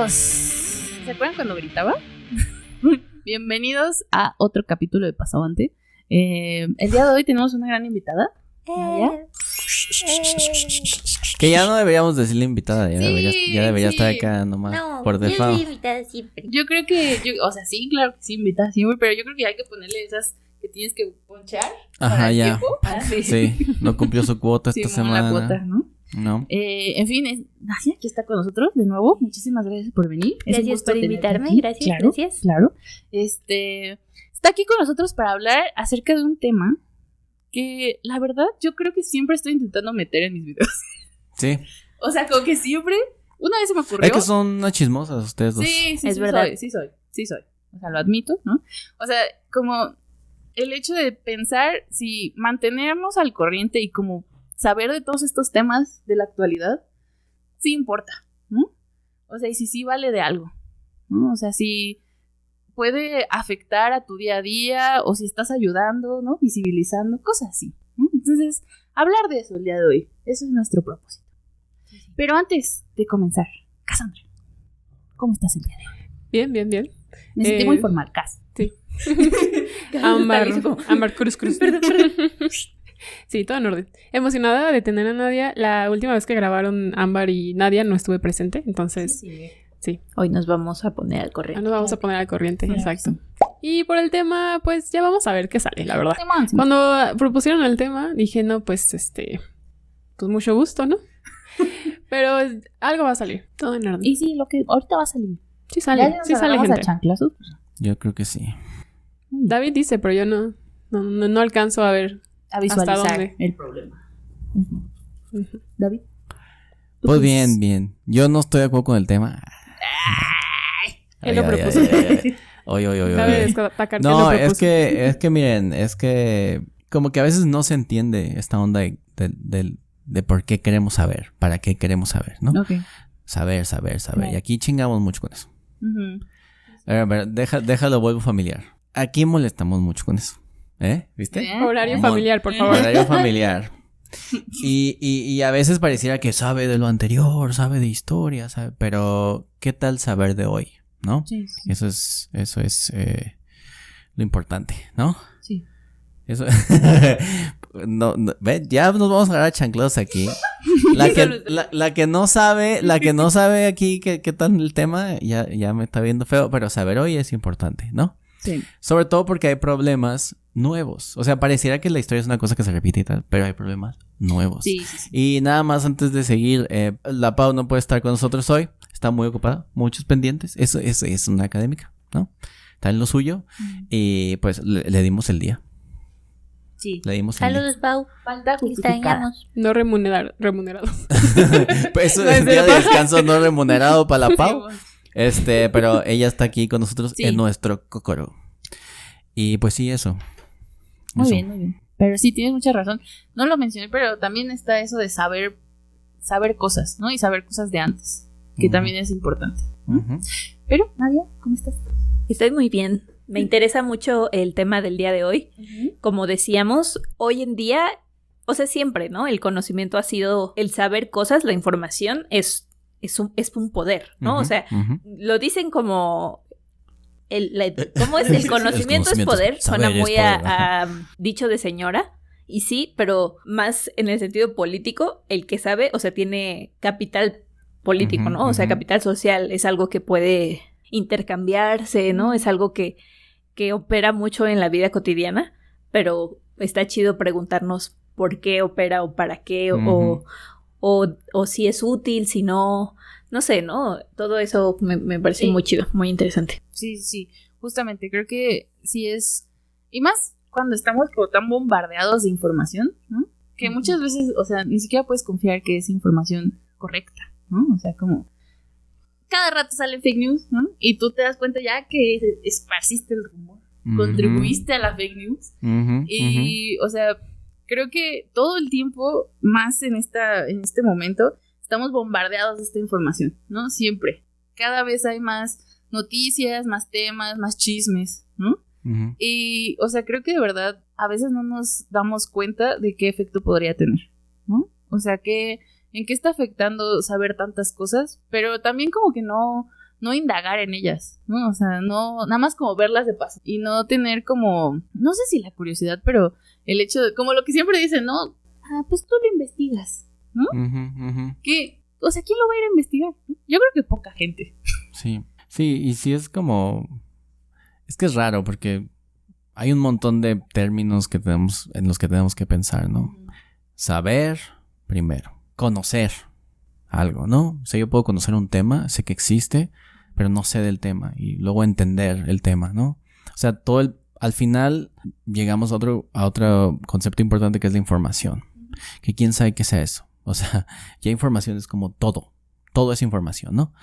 Bienvenidos. ¿Se acuerdan cuando gritaba? Bienvenidos a otro capítulo de Pasabante. El día de hoy tenemos una gran invitada. Nadia. Que ya no deberíamos decirle invitada, ya debería sí. estar acá nomás por default. Yo soy invitada siempre. Yo creo que, sí, claro que sí, invitada siempre, pero yo creo que hay que ponerle esas que tienes que ponchar. Ajá, ya. Sí, No cumplió su cuota esta semana. La cuota, ¿no? No. En fin, Nadia, que está con nosotros de nuevo. Muchísimas gracias por venir. Gracias por invitarme. Gracias. Claro. Está aquí con nosotros para hablar acerca de un tema que, la verdad, yo creo que siempre estoy intentando meter en mis videos. Sí. O sea, como que siempre, una vez se me ocurrió. Es que son unas chismosas ustedes dos. Sí, es verdad. Sí soy. O sea, lo admito, ¿no? O sea, como el hecho de pensar si mantenernos al corriente y como saber de todos estos temas de la actualidad, sí importa, ¿no? O sea, y si sí vale de algo, ¿no? O sea, si puede afectar a tu día a día o si estás ayudando, ¿no? Visibilizando, cosas así, ¿no? Entonces, hablar de eso el día de hoy, eso es nuestro propósito. Pero antes de comenzar, Cassandra, ¿cómo estás el día de hoy? Bien. Me sentí muy formal, Cass. Sí. Ámbar Cruz. Perdón. Sí, todo en orden. Emocionada de tener a Nadia. La última vez que grabaron Ámbar y Nadia no estuve presente, entonces sí. Hoy nos vamos a poner al corriente. Nos vamos a poner al corriente, Claro. exacto. Y por el tema, pues ya vamos a ver qué sale, la verdad. Sí. Cuando propusieron el tema, dije, no, pues pues mucho gusto, ¿no? Pero algo va a salir, todo en orden. Y sí, lo que ahorita va a salir. Sí sale gente. A chanclazos. Yo creo que sí. David dice, pero yo no alcanzo a ver. A visualizar ¿Hasta dónde? el problema. Ujú. David. Pues bien. Yo no estoy de acuerdo con el tema. Él lo propuso. Oye. David atacar, No, él lo es propuso. que miren, es que como que a veces no se entiende esta onda de por qué queremos saber, para qué queremos saber, ¿no? Ok. Saber. Claro. Y aquí chingamos mucho con eso. Ujú. A ver, déjalo, vuelvo familiar. Aquí molestamos mucho con eso. ¿Viste? Horario familiar, por favor. Horario familiar. Y a veces pareciera que sabe de lo anterior, sabe de historia, sabe, pero ¿qué tal saber de hoy? ¿No? Sí. Eso es lo importante, ¿no? Sí. Eso. Ve, ya nos vamos a agarrar chanclados aquí. La que no sabe aquí qué tal el tema, ya me está viendo feo, pero saber hoy es importante, ¿no? Sí. Sobre todo porque hay problemas nuevos. O sea, pareciera que la historia es una cosa que se repite y tal, pero hay problemas nuevos. Sí. Y nada más antes de seguir, la Pau no puede estar con nosotros hoy. Está muy ocupada, muchos pendientes. Eso es una académica, ¿no? Está en lo suyo. Y pues le dimos el día. Sí. Le dimos el día. Saludos, Pau. Falta Te justificada. extrañamos. No remunerado. Pues eso No, es es día de cierto. descanso no remunerado para la Pau. Pero ella está aquí con nosotros Sí. en nuestro cocoro. Y pues sí, eso. Muy Eso. bien. Pero sí, tienes mucha razón. No lo mencioné, pero también está eso de saber cosas, ¿no? Y saber cosas de antes, que Ujú. también es importante. Ujú. Pero, Nadia, ¿cómo estás? Estoy muy bien. Me interesa mucho el tema del día de hoy. Como decíamos, hoy en día, o sea, siempre, ¿no? El conocimiento ha sido el saber cosas, la información es un poder, ¿no? Ujú, O sea, ujú. lo dicen como ¿cómo es? El conocimiento es poder. Suena saber es muy poder, a dicho de señora. Y sí, pero más en el sentido político, el que sabe, o sea, tiene capital político, Ujú, ¿no? O sea, ujú. capital social es algo que puede intercambiarse, ¿no? Es algo que opera mucho en la vida cotidiana, pero está chido preguntarnos por qué opera o para qué Ujú. o si es útil, si no sé, ¿no? Todo eso me parece Sí. muy chido, muy interesante. Sí. Justamente, creo que sí es... Y más cuando estamos como tan bombardeados de información, ¿no? Que muchas veces, o sea, ni siquiera puedes confiar que es información correcta, ¿no? O sea, como... Cada rato sale fake news, ¿no? Y tú te das cuenta ya que esparciste el rumor, contribuiste a la fake news. Ujú, Y, o sea, creo que todo el tiempo, más en este momento, estamos bombardeados de esta información, ¿no? Siempre. Cada vez hay más noticias, más temas, más chismes, ¿no? ujú. Y, o sea, creo que de verdad a veces no nos damos cuenta de qué efecto podría tener, ¿no? O sea, en qué está afectando saber tantas cosas, pero también como que no no indagar en ellas, ¿no? O sea, no, nada más como verlas de paso y no tener como, no sé si la curiosidad, pero el hecho de, como lo que siempre dicen, ¿no? Pues tú lo investigas, ¿no? Que, o sea, ¿quién lo va a ir a investigar? Yo creo que poca gente. Sí, y sí es como, es que es raro porque hay un montón de términos que tenemos, en los que tenemos que pensar, ¿no? Saber, primero, conocer algo, ¿no? O sea, yo puedo conocer un tema, sé que existe, pero no sé del tema y luego entender el tema, ¿no? O sea, al final llegamos a otro concepto importante que es la información. Que quién sabe qué sea eso. O sea, ya información es como todo es información, ¿no?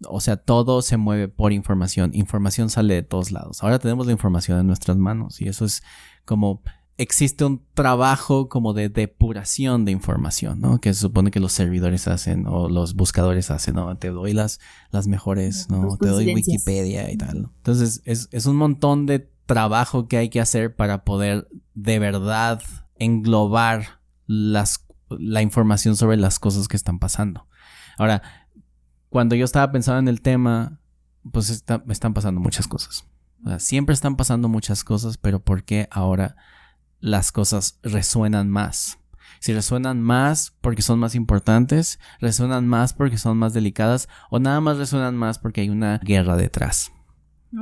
O sea, todo se mueve por información. Información sale de todos lados. Ahora tenemos la información en nuestras manos y eso es como... Existe un trabajo como de depuración de información, ¿no? Que se supone que los servidores hacen o los buscadores hacen, ¿no? Te doy las mejores, ¿no? Te doy Wikipedia y tal, ¿no? Entonces, es un montón de trabajo que hay que hacer para poder de verdad englobar la información sobre las cosas que están pasando. Ahora, cuando yo estaba pensando en el tema, pues me están pasando muchas cosas. O sea, siempre están pasando muchas cosas, pero ¿por qué ahora las cosas resuenan más? Si resuenan más porque son más importantes, resuenan más porque son más delicadas, o nada más resuenan más porque hay una guerra detrás.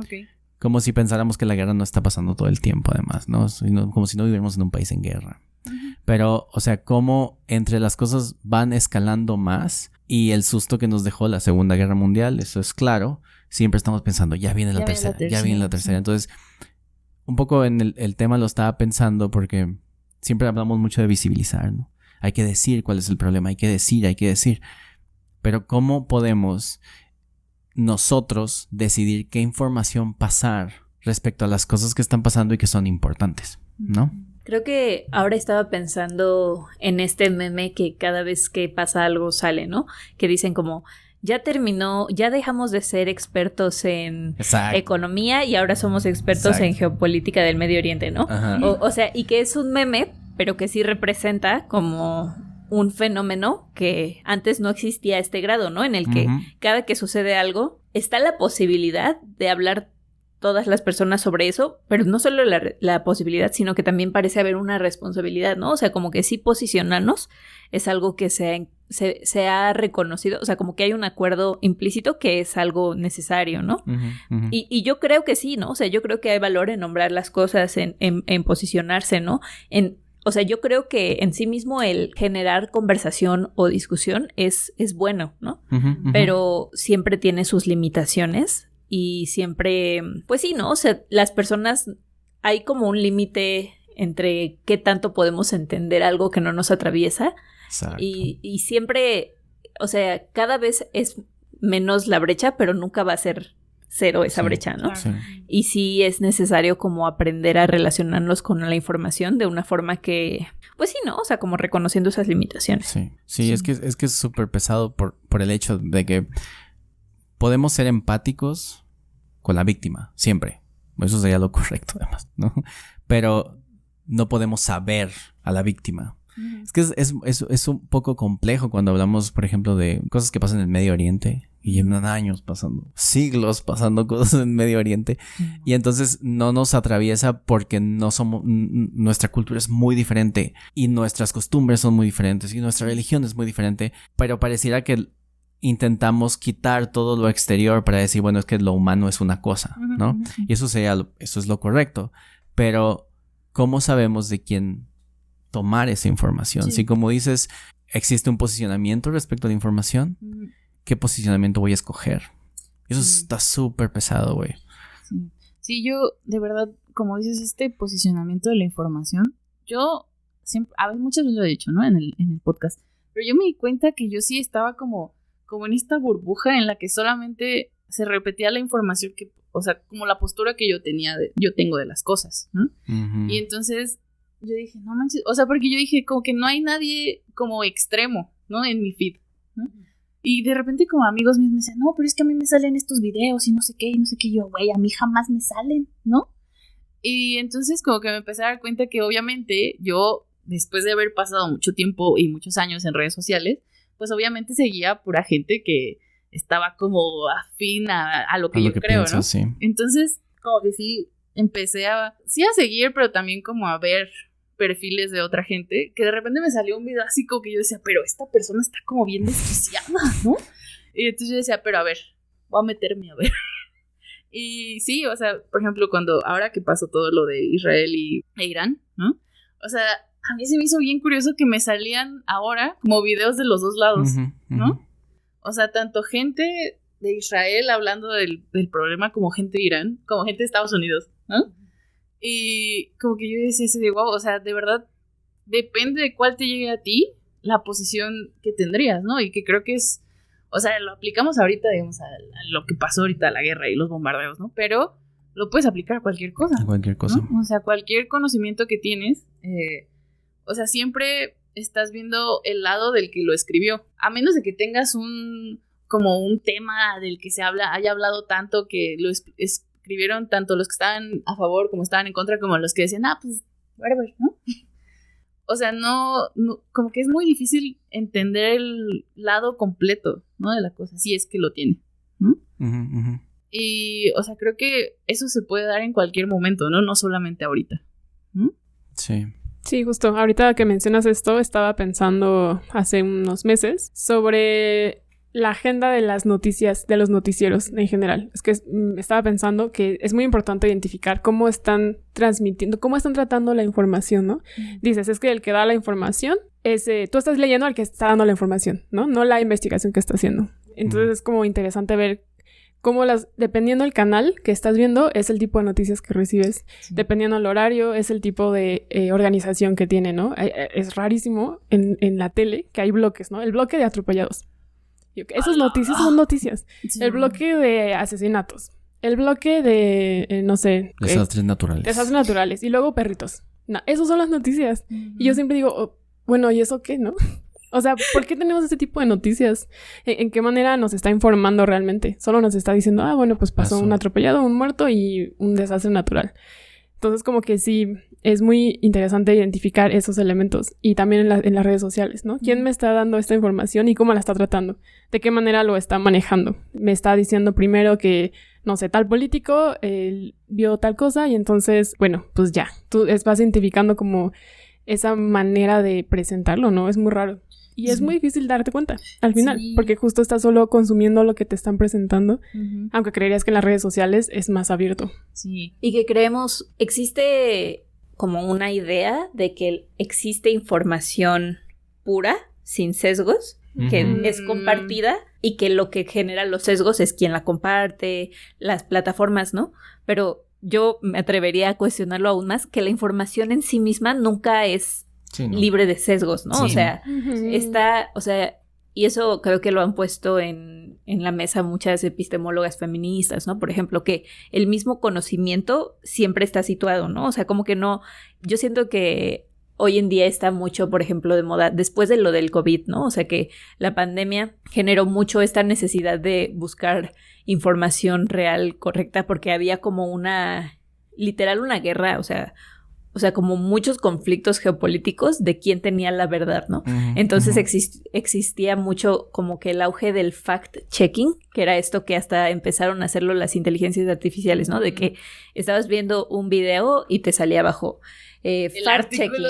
Okay. Como si pensáramos que la guerra no está pasando todo el tiempo, además, ¿no? Como si no viviéramos en un país en guerra. Pero, o sea, cómo entre las cosas van escalando más y el susto que nos dejó la Segunda Guerra Mundial, eso es claro. Siempre estamos pensando, ya viene la tercera. Entonces, un poco en el tema lo estaba pensando porque siempre hablamos mucho de visibilizar, ¿no? Hay que decir cuál es el problema, hay que decir. Pero ¿cómo podemos nosotros decidir qué información pasar respecto a las cosas que están pasando y que son importantes, ¿no? Creo que ahora estaba pensando en este meme que cada vez que pasa algo sale, ¿no? Que dicen como, ya terminó, ya dejamos de ser expertos en economía y ahora somos expertos en geopolítica del Medio Oriente, ¿no? O sea, y que es un meme, pero que sí representa como un fenómeno que antes no existía a este grado, ¿no? En el que cada que sucede algo, está la posibilidad de hablar todas las personas sobre eso, pero no solo la posibilidad, sino que también parece haber una responsabilidad, ¿no? O sea, como que sí posicionarnos es algo que se ha reconocido, o sea, como que hay un acuerdo implícito que es algo necesario, ¿no? Y yo creo que sí, ¿no? O sea, yo creo que hay valor en nombrar las cosas, en posicionarse, ¿no? O sea, yo creo que en sí mismo el generar conversación o discusión es bueno, ¿no? Pero siempre tiene sus limitaciones. Y siempre, pues sí, ¿no? O sea, las personas, hay como un límite entre qué tanto podemos entender algo que no nos atraviesa. Exacto. Y siempre, o sea, cada vez es menos la brecha, pero nunca va a ser cero esa brecha, ¿no? Sí. Y sí es necesario como aprender a relacionarnos con la información de una forma que, pues sí, ¿no? O sea, como reconociendo esas limitaciones. Sí. Es que es súper pesado por el hecho de que podemos ser empáticos con la víctima, siempre. Eso sería lo correcto, además, ¿no? Pero no podemos saber a la víctima. Es que es un poco complejo cuando hablamos, por ejemplo, de cosas que pasan en el Medio Oriente y llevan años pasando, siglos pasando cosas en Medio Oriente y entonces no nos atraviesa porque nuestra cultura es muy diferente y nuestras costumbres son muy diferentes y nuestra religión es muy diferente, pero pareciera que intentamos quitar todo lo exterior para decir, bueno, es que lo humano es una cosa, ¿no? Y eso es lo correcto. Pero, ¿cómo sabemos de quién tomar esa información? Sí. Si, como dices, existe un posicionamiento respecto a la información, ¿qué posicionamiento voy a escoger? Eso está súper pesado, güey. Sí, yo, de verdad, como dices, este posicionamiento de la información, yo siempre, a ver, muchas veces lo he dicho, ¿no? En el podcast, pero yo me di cuenta que yo sí estaba como en esta burbuja en la que solamente se repetía la información que, o sea, como la postura que yo tengo de las cosas, ¿no? Y entonces yo dije, no manches, o sea, porque yo dije como que no hay nadie como extremo, ¿no? En mi feed, ¿no? Y de repente como amigos míos me dicen, no, pero es que a mí me salen estos videos y no sé qué, y yo, güey, a mí jamás me salen, ¿no? Y entonces como que me empecé a dar cuenta que obviamente yo, después de haber pasado mucho tiempo y muchos años en redes sociales, pues obviamente seguía pura gente que estaba como afín a lo que yo creo, pienso, ¿no? Sí. Entonces, como que sí, empecé a seguir, pero también como a ver perfiles de otra gente, que de repente me salió un video así como que yo decía, pero esta persona está como bien desquiciada, ¿no? Y entonces yo decía, pero a ver, voy a meterme a ver. Y sí, o sea, por ejemplo, ahora que pasó todo lo de Israel e Irán, ¿no? O sea, a mí se me hizo bien curioso que me salían ahora como videos de los dos lados, ¿no? O sea, tanto gente de Israel hablando del problema como gente de Irán, como gente de Estados Unidos, ¿no? Y como que yo decía así de wow, o sea, de verdad depende de cuál te llegue a ti la posición que tendrías, ¿no? Y que creo que es, o sea, lo aplicamos ahorita, digamos, a lo que pasó ahorita, la guerra y los bombardeos, ¿no? Pero lo puedes aplicar a cualquier cosa. A cualquier cosa. ¿No? O sea, cualquier conocimiento que tienes, o sea, siempre estás viendo el lado del que lo escribió. A menos de que tengas como un tema del que haya hablado tanto que lo escribieron tanto los que estaban a favor como estaban en contra, como los que decían, pues, whatever, ¿no? O sea, no, como que es muy difícil entender el lado completo, ¿no? De la cosa, si es que lo tiene, ¿no? Y, o sea, creo que eso se puede dar en cualquier momento, ¿no? No solamente ahorita. Sí. Sí, justo. Ahorita que mencionas esto, estaba pensando hace unos meses sobre la agenda de las noticias, de los noticieros en general. Es que estaba pensando que es muy importante identificar cómo están transmitiendo, cómo están tratando la información, ¿no? Dices, es que el que da la información es... tú estás leyendo al que está dando la información, ¿no? No la investigación que está haciendo. Entonces es como interesante ver cómo dependiendo del canal que estás viendo, es el tipo de noticias que recibes. Sí. Dependiendo del horario, es el tipo de organización que tiene, ¿no? Es rarísimo en la tele que hay bloques, ¿no? El bloque de atropellados. Esas noticias son noticias. Sí. El bloque de asesinatos. El bloque de, no sé... Desastres naturales. Desastres naturales. Y luego perritos. No, esas son las noticias. Y yo siempre digo, bueno, ¿y eso qué, no? O sea, ¿por qué tenemos ese tipo de noticias? ¿En qué manera nos está informando realmente? Solo nos está diciendo, bueno, pues pasó un atropellado, un muerto y un desastre natural. Entonces, como que sí, es muy interesante identificar esos elementos. Y también en las redes sociales, ¿no? ¿Quién me está dando esta información y cómo la está tratando? ¿De qué manera lo está manejando? Me está diciendo primero que, no sé, tal político vio tal cosa y entonces, bueno, pues ya. Tú vas identificando como esa manera de presentarlo, ¿no? Es muy raro. Y es muy difícil darte cuenta al final, porque justo estás solo consumiendo lo que te están presentando, aunque creerías que en las redes sociales es más abierto. Sí. Y que creemos, existe como una idea de que existe información pura, sin sesgos, que es compartida y que lo que genera los sesgos es quien la comparte, las plataformas, ¿no? Pero yo me atrevería a cuestionarlo aún más, que la información en sí misma nunca es libre de sesgos, ¿no? Sí. O sea, y eso creo que lo han puesto en la mesa muchas epistemólogas feministas, ¿no? Por ejemplo, que el mismo conocimiento siempre está situado, ¿no? O sea, como que no, yo siento que hoy en día está mucho, por ejemplo, de moda, después de lo del COVID, ¿no? O sea, que la pandemia generó mucho esta necesidad de buscar información real, correcta, porque había como literal una guerra, o sea, como muchos conflictos geopolíticos de quién tenía la verdad, ¿no? Entonces existía mucho como que el auge del fact-checking, que era esto que hasta empezaron a hacerlo las inteligencias artificiales, ¿no? De que estabas viendo un video y te salía abajo fact-checking.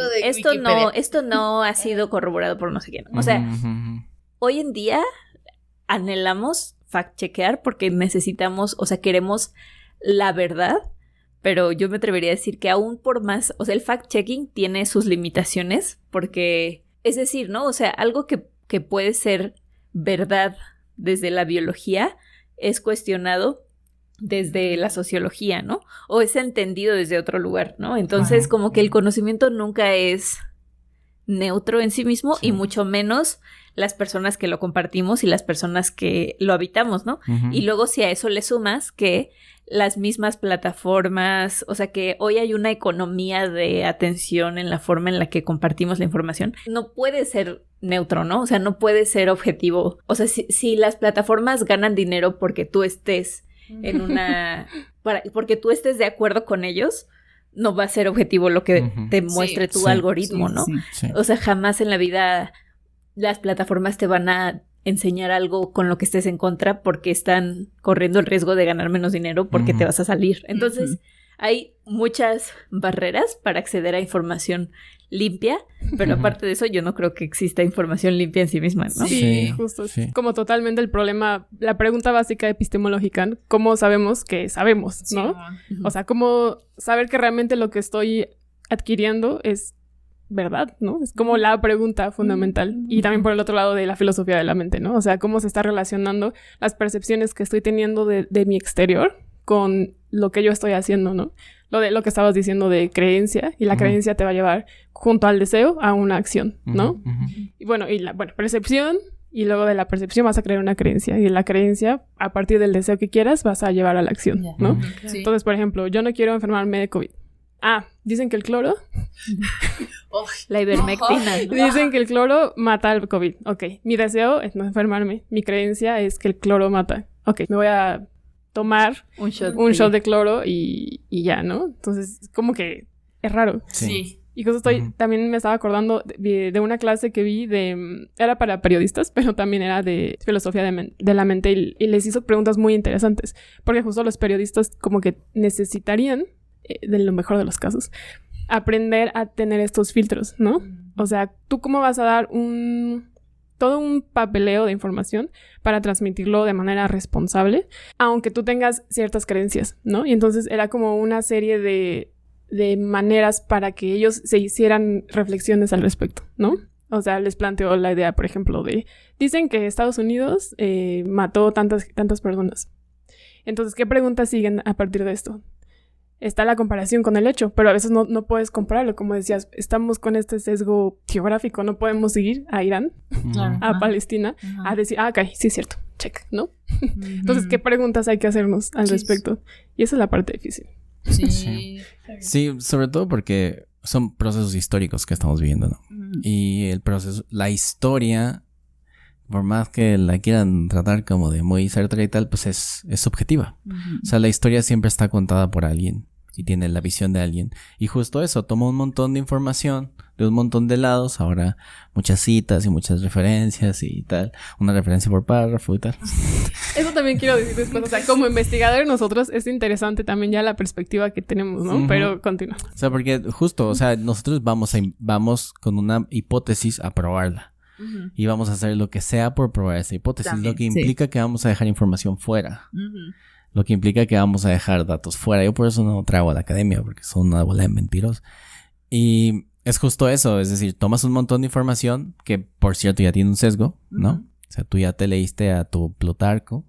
Esto no ha sido corroborado por no sé quién. O sea, hoy en día anhelamos fact-chequear porque necesitamos, o sea, queremos la verdad. Pero yo me atrevería a decir que aún por más, o sea, el fact-checking tiene sus limitaciones porque, es decir, ¿no? O sea, algo que puede ser verdad desde la biología es cuestionado desde la sociología, ¿no? O es entendido desde otro lugar, ¿no? Entonces, como que el conocimiento nunca es neutro en sí mismo y mucho menos las personas que lo compartimos y las personas que lo habitamos, ¿no? Y luego si a eso le sumas que las mismas plataformas, o sea que hoy hay una economía de atención en la forma en la que compartimos la información, no puede ser neutro, ¿no? O sea, no puede ser objetivo. O sea, si las plataformas ganan dinero porque tú estés porque tú estés de acuerdo con ellos, no va a ser objetivo lo que te muestre tu algoritmo, ¿no? Sí. O sea, jamás en la vida las plataformas te van a enseñar algo con lo que estés en contra porque están corriendo el riesgo de ganar menos dinero porque te vas a salir. Entonces, hay muchas barreras para acceder a información limpia, pero aparte de eso, yo no creo que exista información limpia en sí misma, ¿no? Sí, justo. Sí. Como totalmente el problema, la pregunta básica epistemológica, ¿cómo sabemos que sabemos, no? O sea, ¿cómo saber que realmente lo que estoy adquiriendo es verdad, ¿no? Es como la pregunta fundamental. Y también por el otro lado de la filosofía de la mente, ¿no? O sea, cómo se está relacionando las percepciones que estoy teniendo de mi exterior con lo que yo estoy haciendo, ¿no? Lo que estabas diciendo de creencia, y la creencia te va a llevar junto al deseo a una acción, ¿no? Y bueno, percepción, y luego de la percepción vas a crear una creencia, y de la creencia, a partir del deseo que quieras, vas a llevar a la acción, ¿no? Sí. Entonces, por ejemplo, yo no quiero enfermarme de COVID. Dicen que el cloro... La ivermectina, ¿no? Dicen que el cloro mata al COVID. Ok, mi deseo es no enfermarme. Mi creencia es que el cloro mata. Ok, me voy a tomar un shot de cloro y ya, ¿no? Entonces, como que es raro. Sí. Y justo también me estaba acordando de una clase que vi era para periodistas, pero también era de filosofía de la mente y les hizo preguntas muy interesantes. Porque justo los periodistas como que necesitarían, de lo mejor de los casos, aprender a tener estos filtros, ¿no? O sea, ¿tú cómo vas a dar todo un papeleo de información para transmitirlo de manera responsable, aunque tú tengas ciertas creencias, ¿no? Y entonces era como una serie de maneras para que ellos se hicieran reflexiones al respecto, ¿no? O sea, les planteó la idea, por ejemplo, dicen que Estados Unidos mató tantas personas. Entonces, ¿qué preguntas siguen a partir de esto? Está la comparación con el hecho, pero a veces no puedes compararlo. Como decías, estamos con este sesgo geográfico, no podemos ir a Irán, a Palestina, a decir, ok, sí es cierto, check, ¿no? Entonces, ¿qué preguntas hay que hacernos al respecto? Y esa es la parte difícil. Sí, sobre todo porque son procesos históricos que estamos viviendo, ¿no? Y la historia, por más que la quieran tratar como de muy certera y tal, pues es subjetiva. O sea, la historia siempre está contada por alguien y tiene la visión de alguien. Y justo eso, toma un montón de información de un montón de lados, ahora muchas citas y muchas referencias y tal, una referencia por párrafo y tal. Eso también quiero decir después, o sea, como investigadores nosotros es interesante también ya la perspectiva que tenemos, ¿no? Pero continúa. O sea, porque justo, o sea, nosotros vamos con una hipótesis a probarla. Y vamos a hacer lo que sea por probar esa hipótesis, también, lo que implica que vamos a dejar información fuera, lo que implica que vamos a dejar datos fuera. Yo por eso no traigo a la academia, porque son una bola de mentirosos. Y es justo eso, es decir, tomas un montón de información que, por cierto, ya tiene un sesgo, ¿no? O sea, tú ya te leíste a tu Plutarco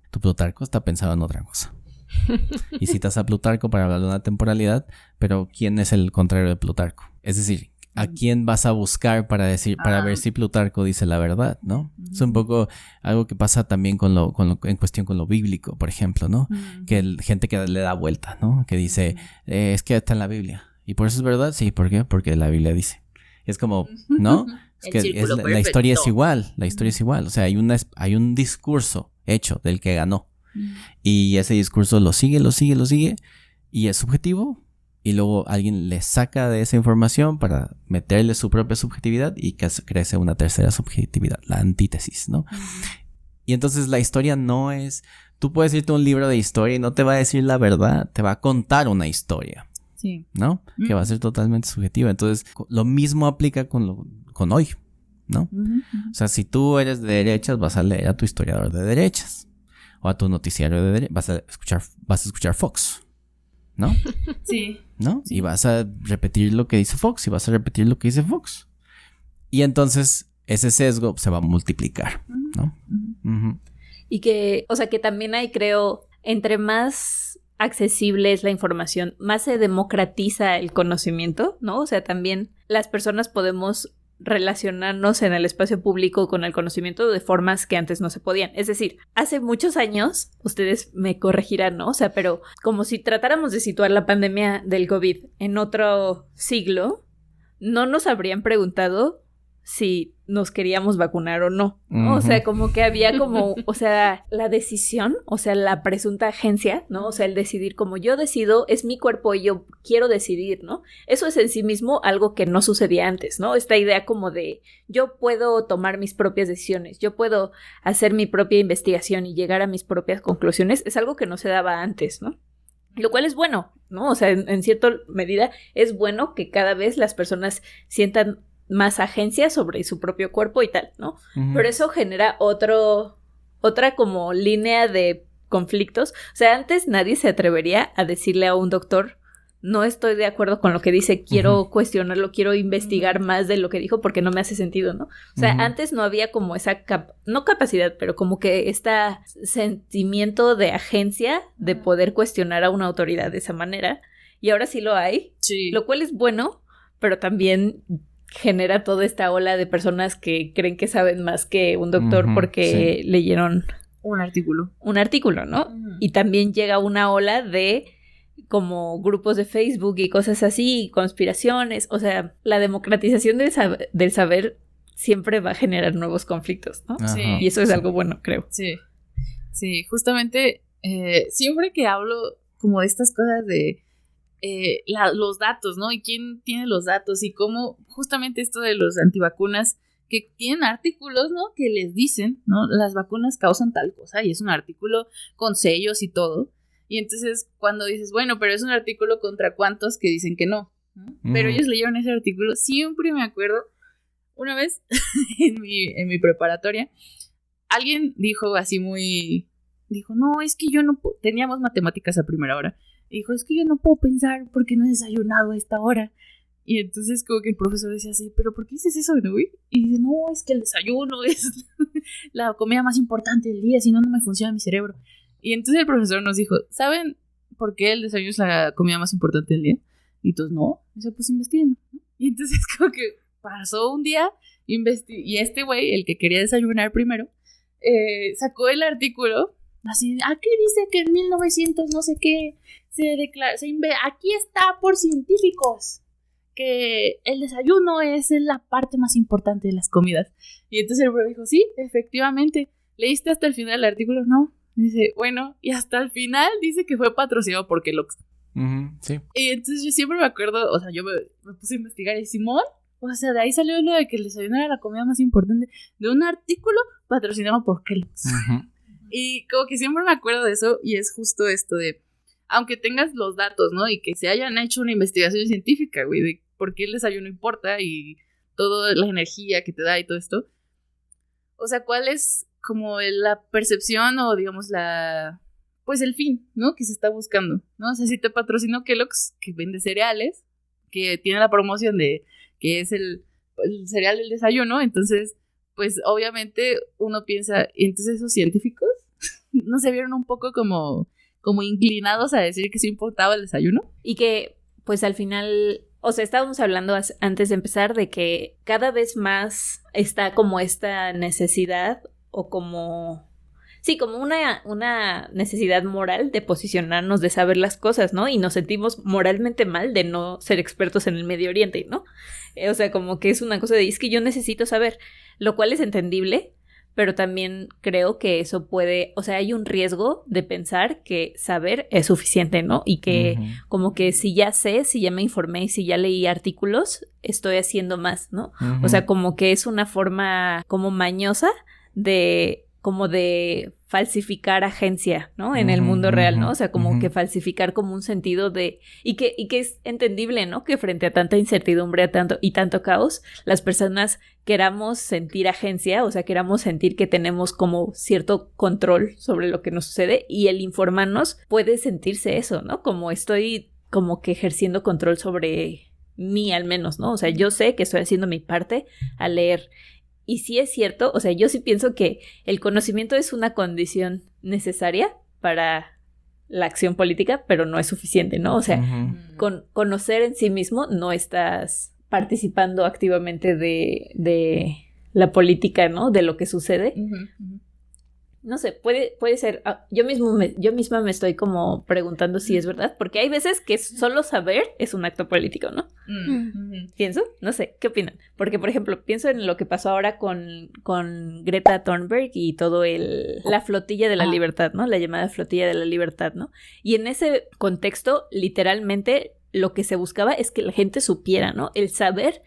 está pensado en otra cosa. Y citas a Plutarco para hablar de una temporalidad, pero ¿quién es el contrario de Plutarco? Es decir, ¿a quién vas a buscar para ver si Plutarco dice la verdad, ¿no? Es un poco algo que pasa también en cuestión con lo bíblico, por ejemplo, ¿no? Que gente que le da vuelta, ¿no? Que dice, es que está en la Biblia. ¿Y por eso es verdad? Sí, ¿por qué? Porque la Biblia dice. Es como, ¿no? Es que la historia es igual, O sea, hay un discurso hecho del que ganó. Y ese discurso lo sigue, y es subjetivo. Y luego alguien le saca de esa información para meterle su propia subjetividad y que crece una tercera subjetividad, la antítesis, ¿no? Y entonces la historia no es... Tú puedes irte a un libro de historia y no te va a decir la verdad, te va a contar una historia, ¿no? Que va a ser totalmente subjetiva. Entonces, lo mismo aplica con hoy, ¿no? O sea, si tú eres de derechas, vas a leer a tu historiador de derechas o a tu noticiario de derechas, vas a escuchar Fox, ¿no? Sí. ¿No? Sí. Y vas a repetir lo que dice Fox y vas a repetir lo que dice Fox. Y entonces ese sesgo se va a multiplicar, ¿no? Y que, o sea, que también hay, creo, entre más accesible es la información, más se democratiza el conocimiento, ¿no? O sea, también las personas podemos relacionarnos en el espacio público con el conocimiento de formas que antes no se podían. Es decir, hace muchos años, ustedes me corregirán, ¿no? O sea, pero como si tratáramos de situar la pandemia del COVID en otro siglo, no nos habrían preguntado si nos queríamos vacunar o no, ¿no? O sea, como que había como, o sea, la decisión, o sea, la presunta agencia, ¿no? O sea, el decidir como yo decido, es mi cuerpo y yo quiero decidir, ¿no? Eso es en sí mismo algo que no sucedía antes, ¿no? Esta idea como de yo puedo tomar mis propias decisiones, yo puedo hacer mi propia investigación y llegar a mis propias conclusiones, es algo que no se daba antes, ¿no? Lo cual es bueno, ¿no? O sea, en cierta medida es bueno que cada vez las personas sientan más agencia sobre su propio cuerpo y tal, ¿no? Pero eso genera otra como línea de conflictos. O sea, antes nadie se atrevería a decirle a un doctor, no estoy de acuerdo con lo que dice, quiero cuestionarlo, quiero investigar más de lo que dijo porque no me hace sentido, ¿no? O sea, antes no había como esa, no capacidad, pero como que este sentimiento de agencia de poder cuestionar a una autoridad de esa manera. Y ahora sí lo hay, lo cual es bueno, pero también genera toda esta ola de personas que creen que saben más que un doctor porque leyeron un artículo, ¿no? Y también llega una ola de como grupos de Facebook y cosas así, y conspiraciones, o sea, la democratización del saber siempre va a generar nuevos conflictos, ¿no? Sí. Y eso es algo bueno, creo. Sí, justamente siempre que hablo como de estas cosas de los datos, ¿no? Y quién tiene los datos y cómo justamente esto de los antivacunas que tienen artículos, ¿no? Que les dicen, ¿no? Las vacunas causan tal cosa y es un artículo con sellos y todo. Y entonces cuando dices, bueno, pero es un artículo contra cuántos que dicen que no, ¿no? Pero ellos leyeron ese artículo. Siempre me acuerdo, una vez en mi preparatoria, alguien dijo así dijo, no, es que yo no teníamos matemáticas a primera hora. Dijo, es que yo no puedo pensar porque no he desayunado a esta hora. Y entonces como que el profesor decía así, ¿pero por qué dices eso, no? Y dice, no, es que el desayuno es la comida más importante del día, si no, no me funciona mi cerebro. Y entonces el profesor nos dijo, ¿saben por qué el desayuno es la comida más importante del día? Y todos, no. Dice, pues investiguen. Y entonces como que pasó un día, y este güey, el que quería desayunar primero, sacó el artículo, así, ¿qué dice que en 1900 no sé qué aquí está por científicos que el desayuno es la parte más importante de las comidas? Y entonces el bro dijo, sí, efectivamente. ¿Leíste hasta el final del artículo? No. Dice, bueno, y hasta el final dice que fue patrocinado por Kellogg's. Sí. Y entonces yo siempre me acuerdo, o sea, yo me puse a investigar y Simón, o sea, de ahí salió lo de que el desayuno era la comida más importante de un artículo patrocinado por Kellogg's. Y como que siempre me acuerdo de eso, y es justo esto de, aunque tengas los datos, ¿no? Y que se hayan hecho una investigación científica, güey, de por qué el desayuno importa y toda la energía que te da y todo esto. O sea, ¿cuál es como la percepción o, digamos, pues el fin, ¿no? Que se está buscando, ¿no? O sea, si te patrocinó Kellogg's, que vende cereales, que tiene la promoción de que es el cereal del desayuno, entonces, pues obviamente uno piensa, entonces esos científicos no se vieron un poco como inclinados a decir que sí importaba el desayuno. Y que, pues al final, o sea, estábamos hablando antes de empezar de que cada vez más está como esta necesidad o como... Sí, como una necesidad moral de posicionarnos, de saber las cosas, ¿no? Y nos sentimos moralmente mal de no ser expertos en el Medio Oriente, ¿no? O sea, como que es una cosa de, es que yo necesito saber, lo cual es entendible, pero también creo que eso puede, o sea, hay un riesgo de pensar que saber es suficiente, ¿no? Y que como que si ya sé, si ya me informé y si ya leí artículos, estoy haciendo más, ¿no? O sea, como que es una forma como mañosa de falsificar agencia, ¿no? En el mundo real, ¿no? O sea, como que falsificar como un sentido de... Y que es entendible, ¿no? Que frente a tanta incertidumbre y tanto caos, las personas queramos sentir agencia, o sea, queramos sentir que tenemos como cierto control sobre lo que nos sucede, y el informarnos puede sentirse eso, ¿no? Como estoy como que ejerciendo control sobre mí al menos, ¿no? O sea, yo sé que estoy haciendo mi parte al leer. Y sí es cierto, o sea, yo sí pienso que el conocimiento es una condición necesaria para la acción política, pero no es suficiente, ¿no? O sea, con conocer en sí mismo no estás participando activamente de la política, ¿no? De lo que sucede. no sé, puede ser, yo misma me estoy como preguntando si es verdad, porque hay veces que solo saber es un acto político, ¿no? Pienso, no sé, ¿qué opinan? Porque, por ejemplo, pienso en lo que pasó ahora con Greta Thunberg y todo la flotilla de la libertad, ¿no? La llamada flotilla de la libertad, ¿no? Y en ese contexto, literalmente, lo que se buscaba es que la gente supiera, ¿no? El saber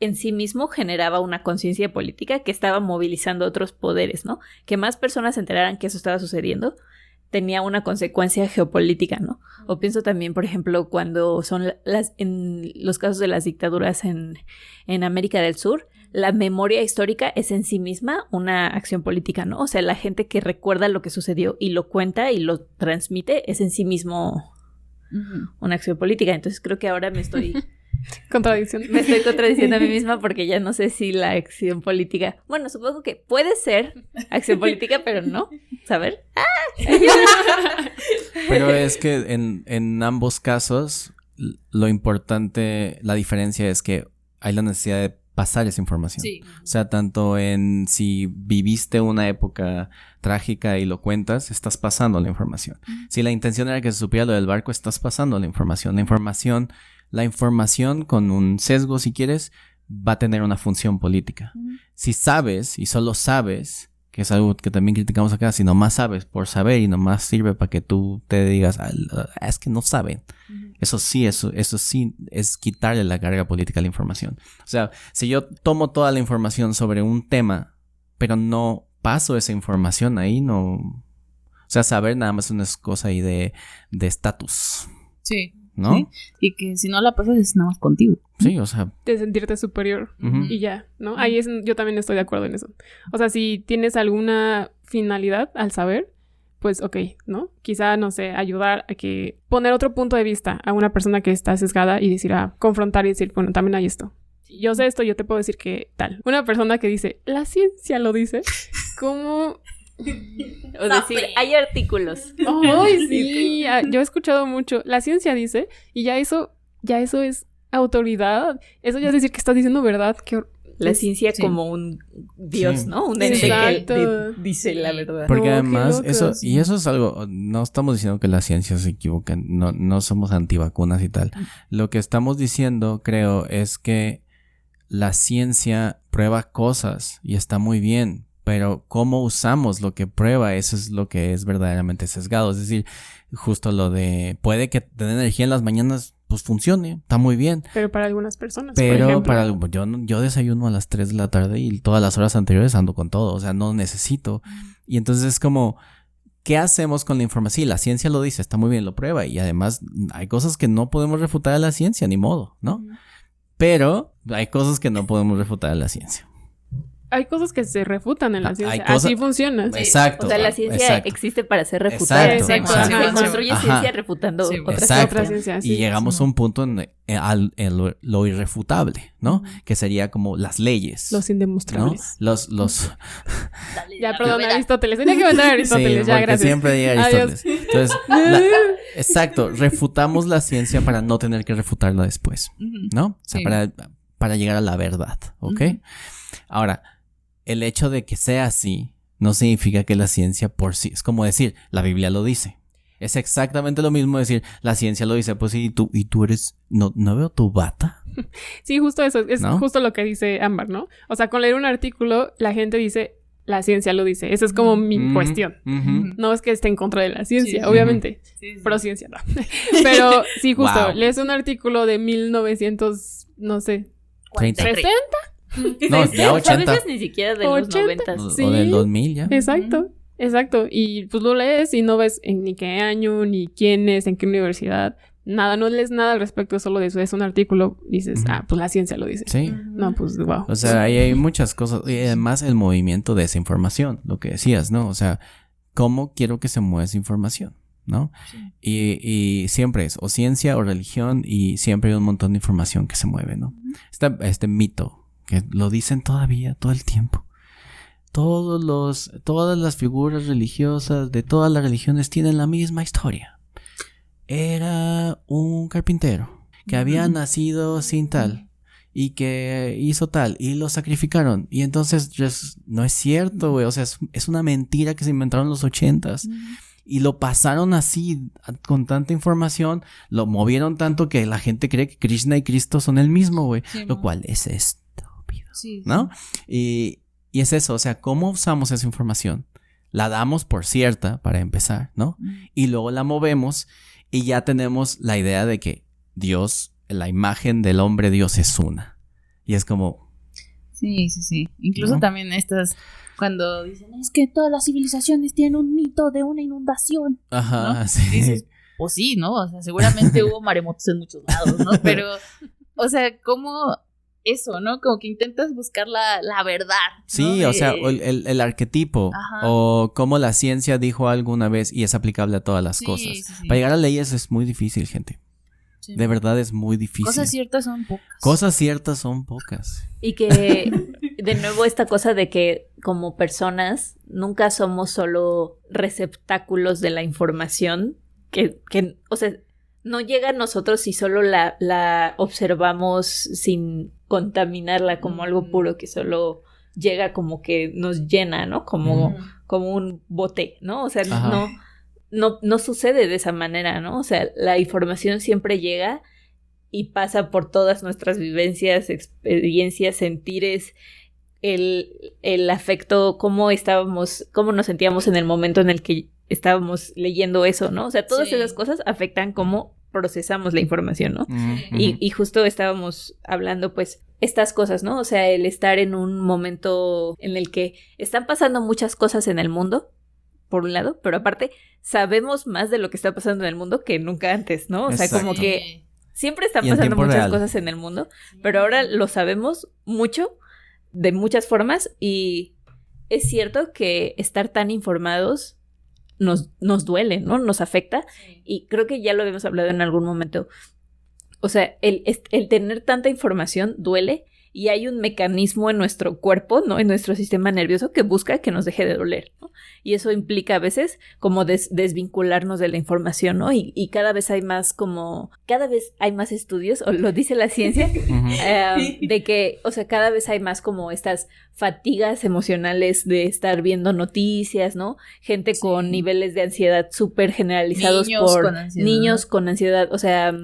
en sí mismo generaba una conciencia política que estaba movilizando otros poderes, ¿no? Que más personas se enteraran que eso estaba sucediendo tenía una consecuencia geopolítica, ¿no? O pienso también, por ejemplo, cuando son en los casos de las dictaduras en América del Sur, la memoria histórica es en sí misma una acción política, ¿no? O sea, la gente que recuerda lo que sucedió y lo cuenta y lo transmite es en sí mismo una acción política. Entonces creo que ahora me estoy contradiciendo a mí misma porque ya no sé si la acción política... Bueno, supongo que puede ser acción política, pero no. ¿Saber? Pero es que en ambos casos, lo importante, la diferencia es que hay la necesidad de pasar esa información. Sí. O sea, tanto en si viviste una época trágica y lo cuentas, estás pasando la información. Si la intención era que se supiera lo del barco, estás pasando la información. La información con un sesgo, si quieres, va a tener una función política. Si sabes, y solo sabes, que es algo que también criticamos acá, si nomás sabes por saber y nomás sirve para que tú te digas, es que no saben. Eso sí es quitarle la carga política a la información. O sea, si yo tomo toda la información sobre un tema, pero no paso esa información ahí, no... O sea, saber nada más es una cosa ahí de estatus. Sí. ¿No? ¿Sí? Y que si no la pasas es nada más contigo. Sí, o sea... De sentirte superior y ya, ¿no? Ahí yo también estoy de acuerdo en eso. O sea, si tienes alguna finalidad al saber, pues ok, ¿no? Quizá, no sé, ayudar a que... Poner otro punto de vista a una persona que está sesgada y decir, confrontar y decir, bueno, también hay esto. Yo sé esto, yo te puedo decir que tal. Una persona que dice, la ciencia lo dice, ¿cómo...? O decir, hay artículos. ¡Ay, sí! Yo he escuchado mucho. La ciencia dice, y ya eso es autoridad. Eso ya es decir que estás diciendo verdad. La ciencia como un dios, ¿no? Un ente que dice la verdad. Porque además, eso es algo, no estamos diciendo que la ciencia se equivoque, no somos antivacunas y tal. Lo que estamos diciendo, creo, es que la ciencia prueba cosas y está muy bien. Pero cómo usamos lo que prueba, eso es lo que es verdaderamente sesgado. Es decir, justo lo de puede que tener energía en las mañanas, pues funcione, está muy bien. Pero para algunas personas, pero por ejemplo, yo desayuno a las 3 de la tarde y todas las horas anteriores ando con todo. O sea, no necesito. Y entonces es como, ¿qué hacemos con la información? Sí, la ciencia lo dice, está muy bien, lo prueba. Y además hay cosas que no podemos refutar a la ciencia, ni modo, ¿no? Pero hay cosas que no podemos refutar a la ciencia. Hay cosas que se refutan en la ciencia. Así funciona. Exacto. O sea, la ciencia existe para ser refutada. Exacto. Se construye ciencia refutando otras ciencias. Y llegamos a un punto en lo irrefutable, ¿no? Que sería como las leyes. Los indemostrables. ¿No? Ya, perdón, Aristóteles. Tenía que mandar a Aristóteles. Sí, ya, gracias. Siempre llega Aristóteles. Entonces, exacto. Refutamos la ciencia para no tener que refutarla después, ¿no? O sea, para llegar a la verdad, ¿ok? Ahora, el hecho de que sea así no significa que la ciencia por sí... Es como decir, la Biblia lo dice. Es exactamente lo mismo decir, la ciencia lo dice. Pues sí, y tú eres... ¿No veo tu bata? Sí, justo eso. Es justo lo que dice Ámbar, ¿no? O sea, con leer un artículo, la gente dice, la ciencia lo dice. Esa es como mi cuestión. No es que esté en contra de la ciencia, obviamente. Sí. Pro ciencia, no. Pero sí, justo, lees un artículo de 1900, no sé... 30. ¿60? No, ya 80. A veces ni siquiera de los 90. Sí. O del 2000 ya. Exacto. Y pues lo lees y no ves en ni qué año, ni quién es, en qué universidad. Nada, no lees nada al respecto, solo de eso. Es un artículo, dices, pues la ciencia lo dice. Sí. No, pues wow. O sea, ahí hay muchas cosas. Y además el movimiento de esa información, lo que decías, ¿no? O sea, ¿cómo quiero que se mueva esa información? ¿No? Sí. Y siempre es o ciencia o religión y siempre hay un montón de información que se mueve, ¿no? Este mito que lo dicen todavía, todo el tiempo. Todas las figuras religiosas de todas las religiones tienen la misma historia. Era un carpintero que había nacido sin tal y que hizo tal y lo sacrificaron. Y entonces no es cierto, güey. O sea, es una mentira que se inventaron en los 80s. Y lo pasaron así, con tanta información, lo movieron tanto que la gente cree que Krishna y Cristo son el mismo, güey. Sí, lo cual es estúpido, ¿no? Y es eso, o sea, ¿cómo usamos esa información? La damos por cierta, para empezar, ¿no? Y luego la movemos y ya tenemos la idea de que Dios, la imagen del hombre Dios es una. Y es como... Sí. Incluso ¿no? También cuando dicen, es que todas las civilizaciones tienen un mito de una inundación. Ajá, ¿no? sí. Y dices, pues sí, ¿no? O sea, seguramente hubo maremotos en muchos lados, ¿no? Pero, o sea, ¿cómo eso, no? Como que intentas buscar la verdad, ¿no? Sí, o sea, el arquetipo. Ajá. O cómo la ciencia dijo alguna vez y es aplicable a todas las cosas. Sí. Para llegar a leyes es muy difícil, gente. Sí. De verdad es muy difícil. Cosas ciertas son pocas. Y que, de nuevo, esta cosa de que como personas nunca somos solo receptáculos de la información que o sea, no llega a nosotros si solo la observamos sin contaminarla como algo puro que solo llega como que nos llena, ¿no? Como un bote, ¿no? O sea, no sucede de esa manera, ¿no? O sea, la información siempre llega y pasa por todas nuestras vivencias, experiencias, sentires, el afecto, cómo nos sentíamos en el momento en el que estábamos leyendo eso, ¿no? O sea, todas esas cosas afectan cómo procesamos la información, ¿no? Y justo estábamos hablando, pues, estas cosas, ¿no? O sea, el estar en un momento en el que están pasando muchas cosas en el mundo, por un lado, pero aparte sabemos más de lo que está pasando en el mundo que nunca antes, ¿no? O sea, como que siempre están pasando muchas cosas en el mundo, pero ahora lo sabemos mucho, de muchas formas, y es cierto que estar tan informados nos duele, ¿no? Nos afecta, y creo que ya lo habíamos hablado en algún momento. O sea, el tener tanta información duele, y hay un mecanismo en nuestro cuerpo, ¿no? En nuestro sistema nervioso que busca que nos deje de doler, ¿no? Y eso implica a veces como desvincularnos de la información, ¿no? Y cada vez hay más estudios, o lo dice la ciencia, de que, o sea, cada vez hay más como estas fatigas emocionales de estar viendo noticias, ¿no? Gente con niveles de ansiedad súper generalizados niños con ansiedad, o sea...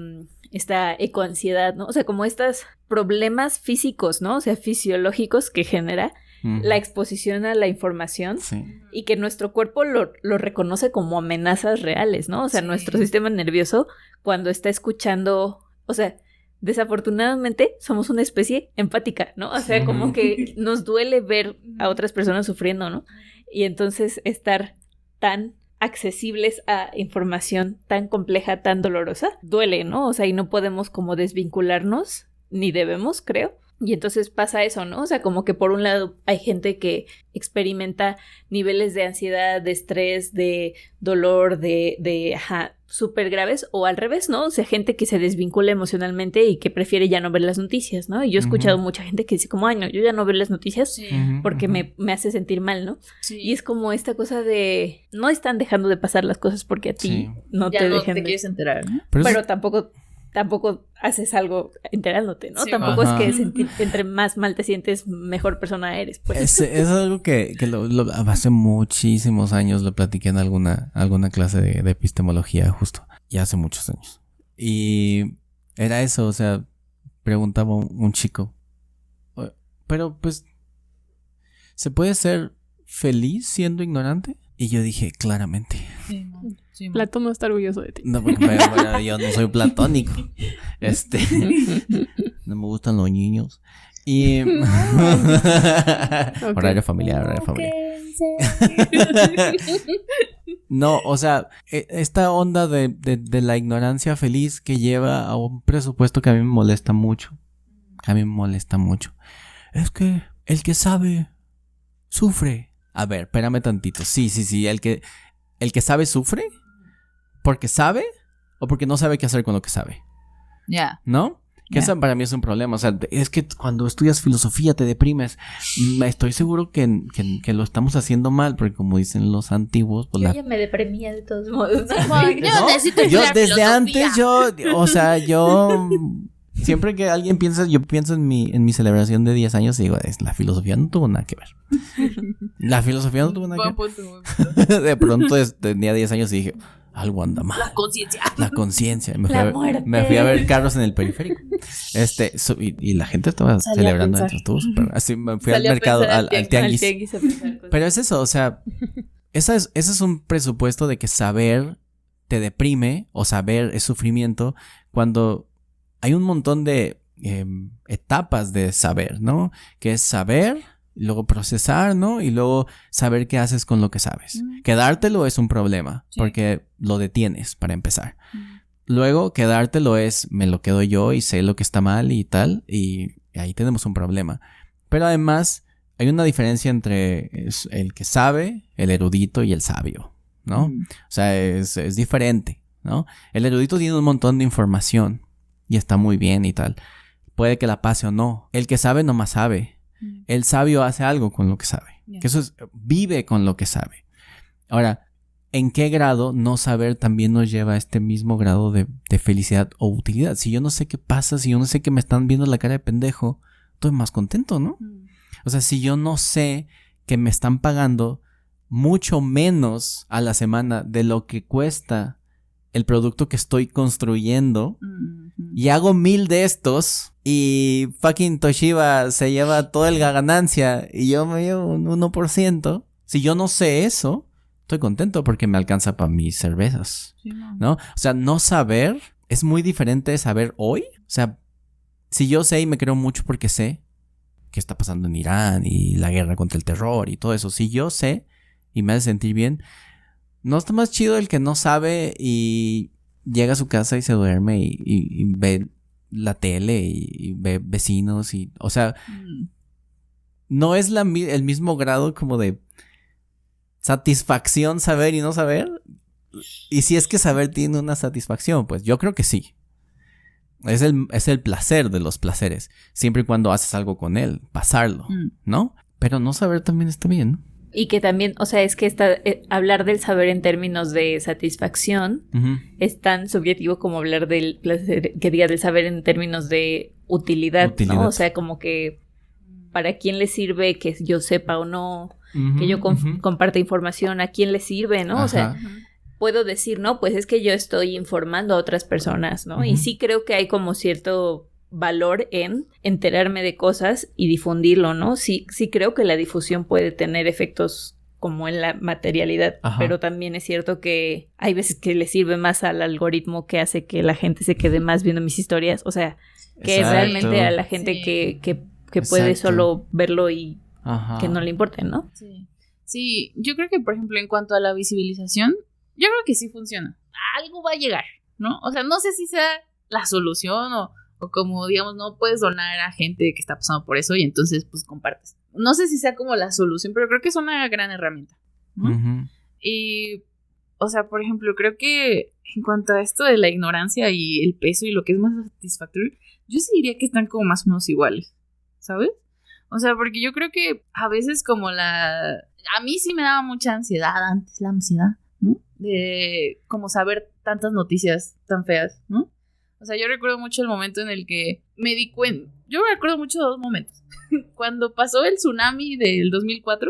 esta ecoansiedad, ¿no? O sea, como estos problemas físicos, ¿no? O sea, fisiológicos que genera la exposición a la información y que nuestro cuerpo lo reconoce como amenazas reales, ¿no? O sea, nuestro sistema nervioso cuando está escuchando, o sea, desafortunadamente somos una especie empática, ¿no? O sea, como que nos duele ver a otras personas sufriendo, ¿no? Y entonces estar tan accesibles a información tan compleja, tan dolorosa, duele, ¿no? O sea, y no podemos como desvincularnos, ni debemos, creo. Y entonces pasa eso, ¿no? O sea, como que por un lado hay gente que experimenta niveles de ansiedad, de estrés, de dolor, súper graves, o al revés, ¿no? O sea, gente que se desvincula emocionalmente y que prefiere ya no ver las noticias, ¿no? Y yo he escuchado mucha gente que dice como, ay, no, yo ya no veo las noticias porque me hace sentir mal, ¿no? Sí. Y es como esta cosa de, no están dejando de pasar las cosas porque a ti no ya te dejan. Ya no te quieres enterar, ¿no? Pero tampoco haces algo enterándote, ¿no? Sí, tampoco es que entre más mal te sientes, mejor persona eres, pues. Es algo que hace muchísimos años lo platiqué en alguna clase de epistemología, justo. Ya hace muchos años. Y era eso, o sea, preguntaba un chico. Pero, pues, ¿se puede ser feliz siendo ignorante? Y yo dije, claramente. Sí, Platón no está orgulloso de ti. No, porque bueno, yo no soy platónico. No me gustan los niños. Y horario familiar. No, o sea, esta onda de la ignorancia feliz que lleva a un presupuesto que a mí me molesta mucho. Es que el que sabe sufre. A ver, espérame tantito. Sí. El que sabe sufre. ¿Porque sabe? ¿O porque no sabe qué hacer con lo que sabe? Ya. ¿No? Que eso para mí es un problema. O sea, es que cuando estudias filosofía te deprimes. Estoy seguro que lo estamos haciendo mal. Porque como dicen los antiguos... Pues yo ya me deprimía de todos modos. ¿No? Yo necesito desde filosofía. Antes, Siempre que alguien piensa, yo pienso en mi celebración de 10 años y digo, la filosofía no tuvo nada que ver. La filosofía no tuvo nada que ver. De pronto tenía 10 años y dije, algo anda mal. La conciencia. La conciencia. muerte. Me fui a ver carros en el periférico. Y la gente estaba celebrando dentro. Estuvo súper. Así me fui al mercado, al tianguis. Pero es eso, o sea, ese es un presupuesto de que saber te deprime o saber es sufrimiento cuando hay un montón de etapas de saber, ¿no? Que es saber, luego procesar, ¿no? Y luego saber qué haces con lo que sabes. Quedártelo es un problema, porque lo detienes para empezar. Luego, quedártelo es, me lo quedo yo y sé lo que está mal y tal, y ahí tenemos un problema. Pero además, hay una diferencia entre el que sabe, el erudito y el sabio, ¿no? O sea, es diferente, ¿no? El erudito tiene un montón de información y está muy bien y tal. Puede que la pase o no. El que sabe nomás sabe. El sabio hace algo con lo que sabe. Que eso vive con lo que sabe. Ahora, ¿en qué grado no saber también nos lleva a este mismo grado de felicidad o utilidad? Si yo no sé qué pasa, si yo no sé que me están viendo la cara de pendejo, estoy más contento, ¿no? O sea, si yo no sé que me están pagando mucho menos a la semana de lo que cuesta el producto que estoy construyendo y hago 1000 de estos y fucking Toshiba se lleva toda la ganancia y yo me llevo un 1%. Si yo no sé eso, estoy contento porque me alcanza para mis cervezas, ¿no? O sea, no saber es muy diferente de saber hoy. O sea, si yo sé y me creo mucho porque sé qué está pasando en Irán y la guerra contra el terror y todo eso, si yo sé y me hace sentir bien, ¿no está más chido el que no sabe y llega a su casa y se duerme y ve la tele y ve vecinos y, o sea, no es el mismo grado como de satisfacción saber y no saber? Y si es que saber tiene una satisfacción, pues yo creo que sí. Es el placer de los placeres, siempre y cuando haces algo con él, pasarlo, ¿no? Pero no saber también está bien, ¿no? Y que también, o sea, es que hablar del saber en términos de satisfacción es tan subjetivo como hablar del placer, que diga del saber en términos de utilidad, ¿no? O sea, como que para quién le sirve que yo sepa o no, que yo comparta información, a quién le sirve, ¿no? O sea, puedo decir, no, pues es que yo estoy informando a otras personas, ¿no? Y sí creo que hay como cierto valor en enterarme de cosas y difundirlo, ¿no? Sí creo que la difusión puede tener efectos como en la materialidad, pero también es cierto que hay veces que le sirve más al algoritmo que hace que la gente se quede más viendo mis historias, o sea, que realmente a la gente que puede solo verlo y que no le importe, ¿no? Sí, yo creo que, por ejemplo, en cuanto a la visibilización, yo creo que sí funciona. Algo va a llegar, ¿no? O sea, no sé si sea la solución o como, digamos, no puedes donar a gente que está pasando por eso y entonces, pues, compartes. No sé si sea como la solución, pero creo que es una gran herramienta, ¿no? Y, o sea, por ejemplo, creo que en cuanto a esto de la ignorancia y el peso y lo que es más satisfactorio, yo sí diría que están como más o menos iguales, ¿sabes? O sea, porque yo creo que a veces como a mí sí me daba mucha ansiedad antes, la ansiedad, ¿no? De como saber tantas noticias tan feas, ¿no? O sea, yo recuerdo mucho el momento en el que me di cuenta. Yo recuerdo mucho 2 momentos. Cuando pasó el tsunami del 2004,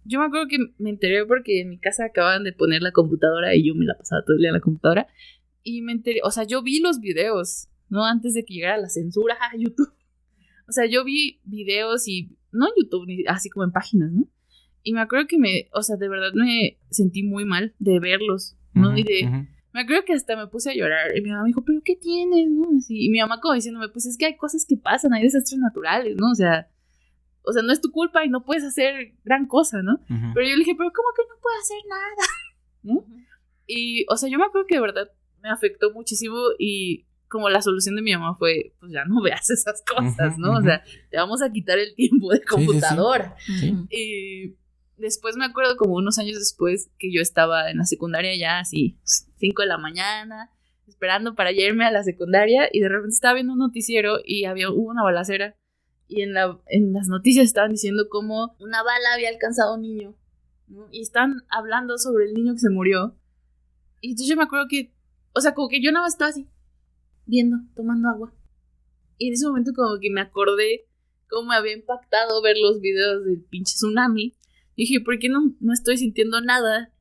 yo me acuerdo que me enteré porque en mi casa acababan de poner la computadora y yo me la pasaba todo el día en la computadora. Y me enteré, o sea, yo vi los videos, ¿no? Antes de que llegara la censura a YouTube. O sea, yo vi videos y no en YouTube, ni así como en páginas, ¿no? Y me acuerdo que o sea, de verdad me sentí muy mal de verlos, ¿no? Me acuerdo que hasta me puse a llorar y mi mamá me dijo, ¿pero qué tienes? ¿No? Así, y mi mamá como diciéndome, pues es que hay cosas que pasan, hay desastres naturales, ¿no? O sea, no es tu culpa y no puedes hacer gran cosa, ¿no? Pero yo le dije, ¿pero cómo que no puedo hacer nada? ¿No? Y, o sea, yo me acuerdo que de verdad me afectó muchísimo y como la solución de mi mamá fue, pues ya no veas esas cosas, ¿no? O sea, te vamos a quitar el tiempo de computadora. Sí. Y después me acuerdo como unos años después que yo estaba en la secundaria ya así 5 de la mañana esperando para irme a la secundaria y de repente estaba viendo un noticiero y hubo una balacera y en las noticias estaban diciendo como una bala había alcanzado a un niño, ¿no? Y están hablando sobre el niño que se murió y entonces yo me acuerdo que, o sea, como que yo nada más estaba así viendo, tomando agua Y en ese momento como que me acordé cómo me había impactado ver los videos del pinche tsunami. Y dije, ¿por qué no estoy sintiendo nada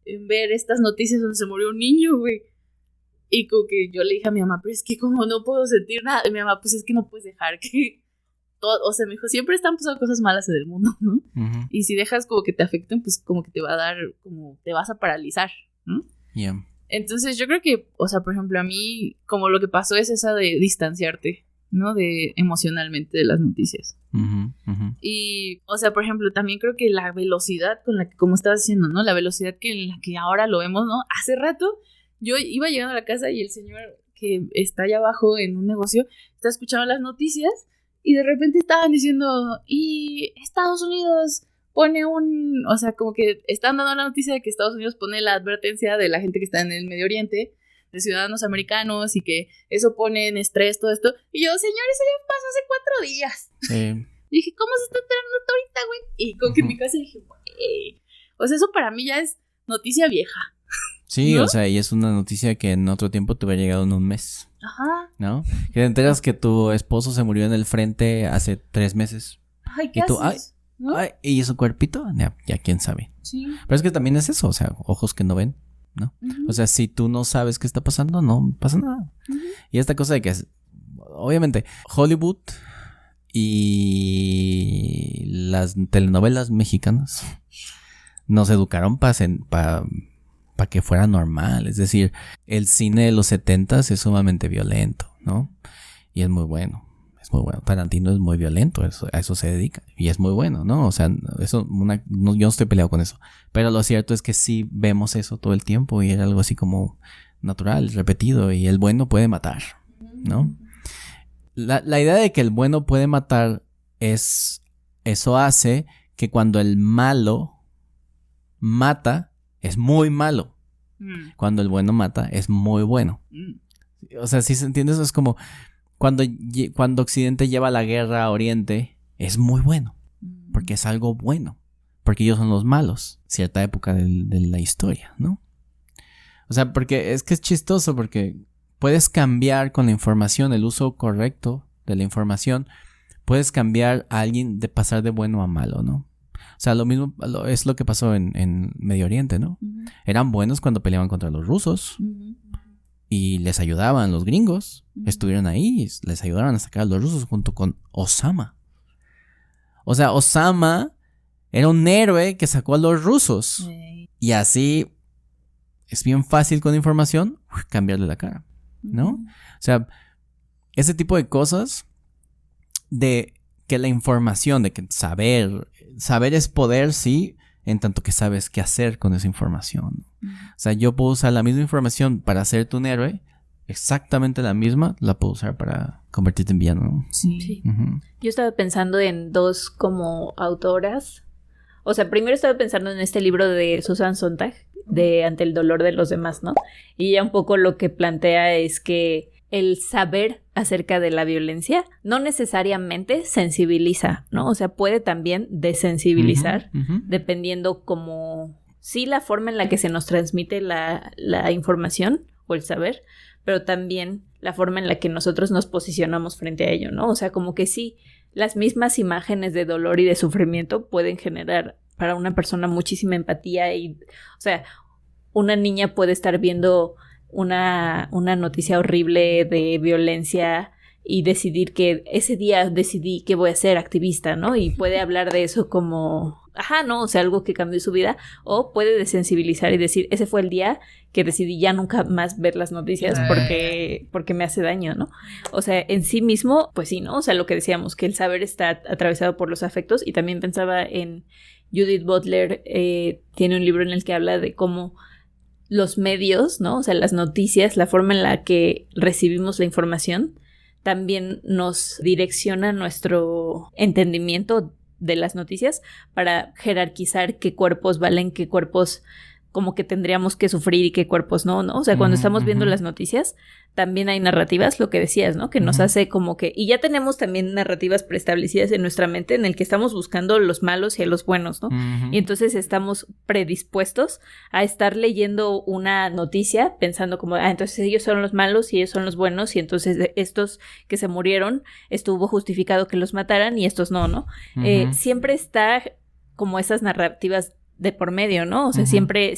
en ver estas noticias donde se murió un niño, güey? Y como que yo le dije a mi mamá, pero es que como no puedo sentir nada. Y mi mamá, pues es que no puedes dejar que todo, o sea, me dijo, siempre están pasando cosas malas en el mundo, ¿no? Ujú. Y si dejas como que te afecten, pues como que te va a dar, como te vas a paralizar, ¿no? Yeah. Entonces yo creo que, o sea, por ejemplo, a mí como lo que pasó es esa de distanciarte, ¿no? De emocionalmente de las noticias. Ujú, ujú. Y, o sea, por ejemplo, también creo que la velocidad con la que, como estabas diciendo, ¿no? La velocidad en la que ahora lo vemos, ¿no? Hace rato yo iba llegando a la casa y el señor que está allá abajo en un negocio está escuchando las noticias y de repente estaban diciendo, y Estados Unidos pone o sea, como que están dando la noticia de que Estados Unidos pone la advertencia de la gente que está en el Medio Oriente, de ciudadanos americanos, y que eso pone en estrés todo esto. Y yo, señor, eso ya pasó hace 4 días. Sí. Y dije, ¿cómo se está enterando esto ahorita, güey? Y como que en mi casa dije, güey. O sea, eso para mí ya es noticia vieja. Sí, ¿no? o sea, y es una noticia que en otro tiempo te hubiera llegado en un mes, Ajá. ¿no? Que te enteras que tu esposo se murió en el frente hace 3 meses. Ay, ¿qué Y tú, haces? ¿No? Ay, ¿y su cuerpito? Ya quién sabe. Sí. Pero es que también es eso, o sea, ojos que no ven, ¿no? Ujú. O sea, si tú no sabes qué está pasando, no pasa nada. Ujú. Y esta cosa de que, obviamente, Hollywood y las telenovelas mexicanas nos educaron para que fuera normal. Es decir, el cine de los 70s es sumamente violento, ¿no? Y es muy bueno. Es muy bueno. Tarantino es muy violento, a eso se dedica. Y es muy bueno, ¿no? O sea, yo no estoy peleado con eso. Pero lo cierto es que sí vemos eso todo el tiempo y era algo así como natural, repetido. Y el bueno puede matar, ¿no? La idea de que el bueno puede matar eso hace que cuando el malo mata, es muy malo. Mm. Cuando el bueno mata, es muy bueno. Mm. O sea, si se entiende, eso es como cuando Occidente lleva la guerra a Oriente, es muy bueno, porque es algo bueno, porque ellos son los malos, cierta época de la historia, ¿no? O sea, porque es que es chistoso, porque puedes cambiar con la información, el uso correcto de la información, puedes cambiar a alguien de pasar de bueno a malo, ¿no? O sea, lo mismo es lo que pasó en Medio Oriente, ¿no? Ujú. Eran buenos cuando peleaban contra los rusos Ujú. y les ayudaban los gringos. Ujú. Estuvieron ahí y les ayudaron a sacar a los rusos junto con Osama. O sea, Osama era un héroe que sacó a los rusos. Ey. Y así es bien fácil con información cambiarle la cara, ¿no? Ujú. O sea, ese tipo de cosas de que la información, de que saber es poder, sí, en tanto que sabes qué hacer con esa información. Ujú. O sea, yo puedo usar la misma información para hacerte un héroe, exactamente la misma, la puedo usar para convertirte en villano, ¿no? Sí. Sí. Ujú. Yo estaba pensando en dos como autoras. O sea, primero estaba pensando en este libro de Susan Sontag, de Ante el dolor de los demás, ¿no? Y ella un poco lo que plantea es que el saber acerca de la violencia no necesariamente sensibiliza, ¿no? O sea, puede también desensibilizar, Ujú, ujú. dependiendo como, sí, la forma en la que se nos transmite la información o el saber, pero también la forma en la que nosotros nos posicionamos frente a ello, ¿no? O sea, como que sí, las mismas imágenes de dolor y de sufrimiento pueden generar para una persona muchísima empatía y, o sea, una niña puede estar viendo una noticia horrible de violencia y decidir que ese día decidí que voy a ser activista, ¿no? Y puede hablar de eso como, ajá, ¿no? O sea, algo que cambió su vida. O puede desensibilizar y decir, ese fue el día que decidí ya nunca más ver las noticias porque me hace daño, ¿no? O sea, en sí mismo, pues sí, ¿no? O sea, lo que decíamos, que el saber está atravesado por los afectos. Y también pensaba en Judith Butler, tiene un libro en el que habla de cómo los medios, ¿no? O sea, las noticias, la forma en la que recibimos la información, también nos direcciona nuestro entendimiento de las noticias para jerarquizar qué cuerpos valen, qué cuerpos como que tendríamos que sufrir y qué cuerpos no, ¿no? O sea, cuando estamos viendo las noticias, también hay narrativas, lo que decías, ¿no? Que nos hace como que... Y ya tenemos también narrativas preestablecidas en nuestra mente en el que estamos buscando los malos y a los buenos, ¿no? Y entonces estamos predispuestos a estar leyendo una noticia pensando como, entonces ellos son los malos y ellos son los buenos y entonces estos que se murieron estuvo justificado que los mataran y estos no, ¿no? Siempre está como esas narrativas de por medio, ¿no? O sea, siempre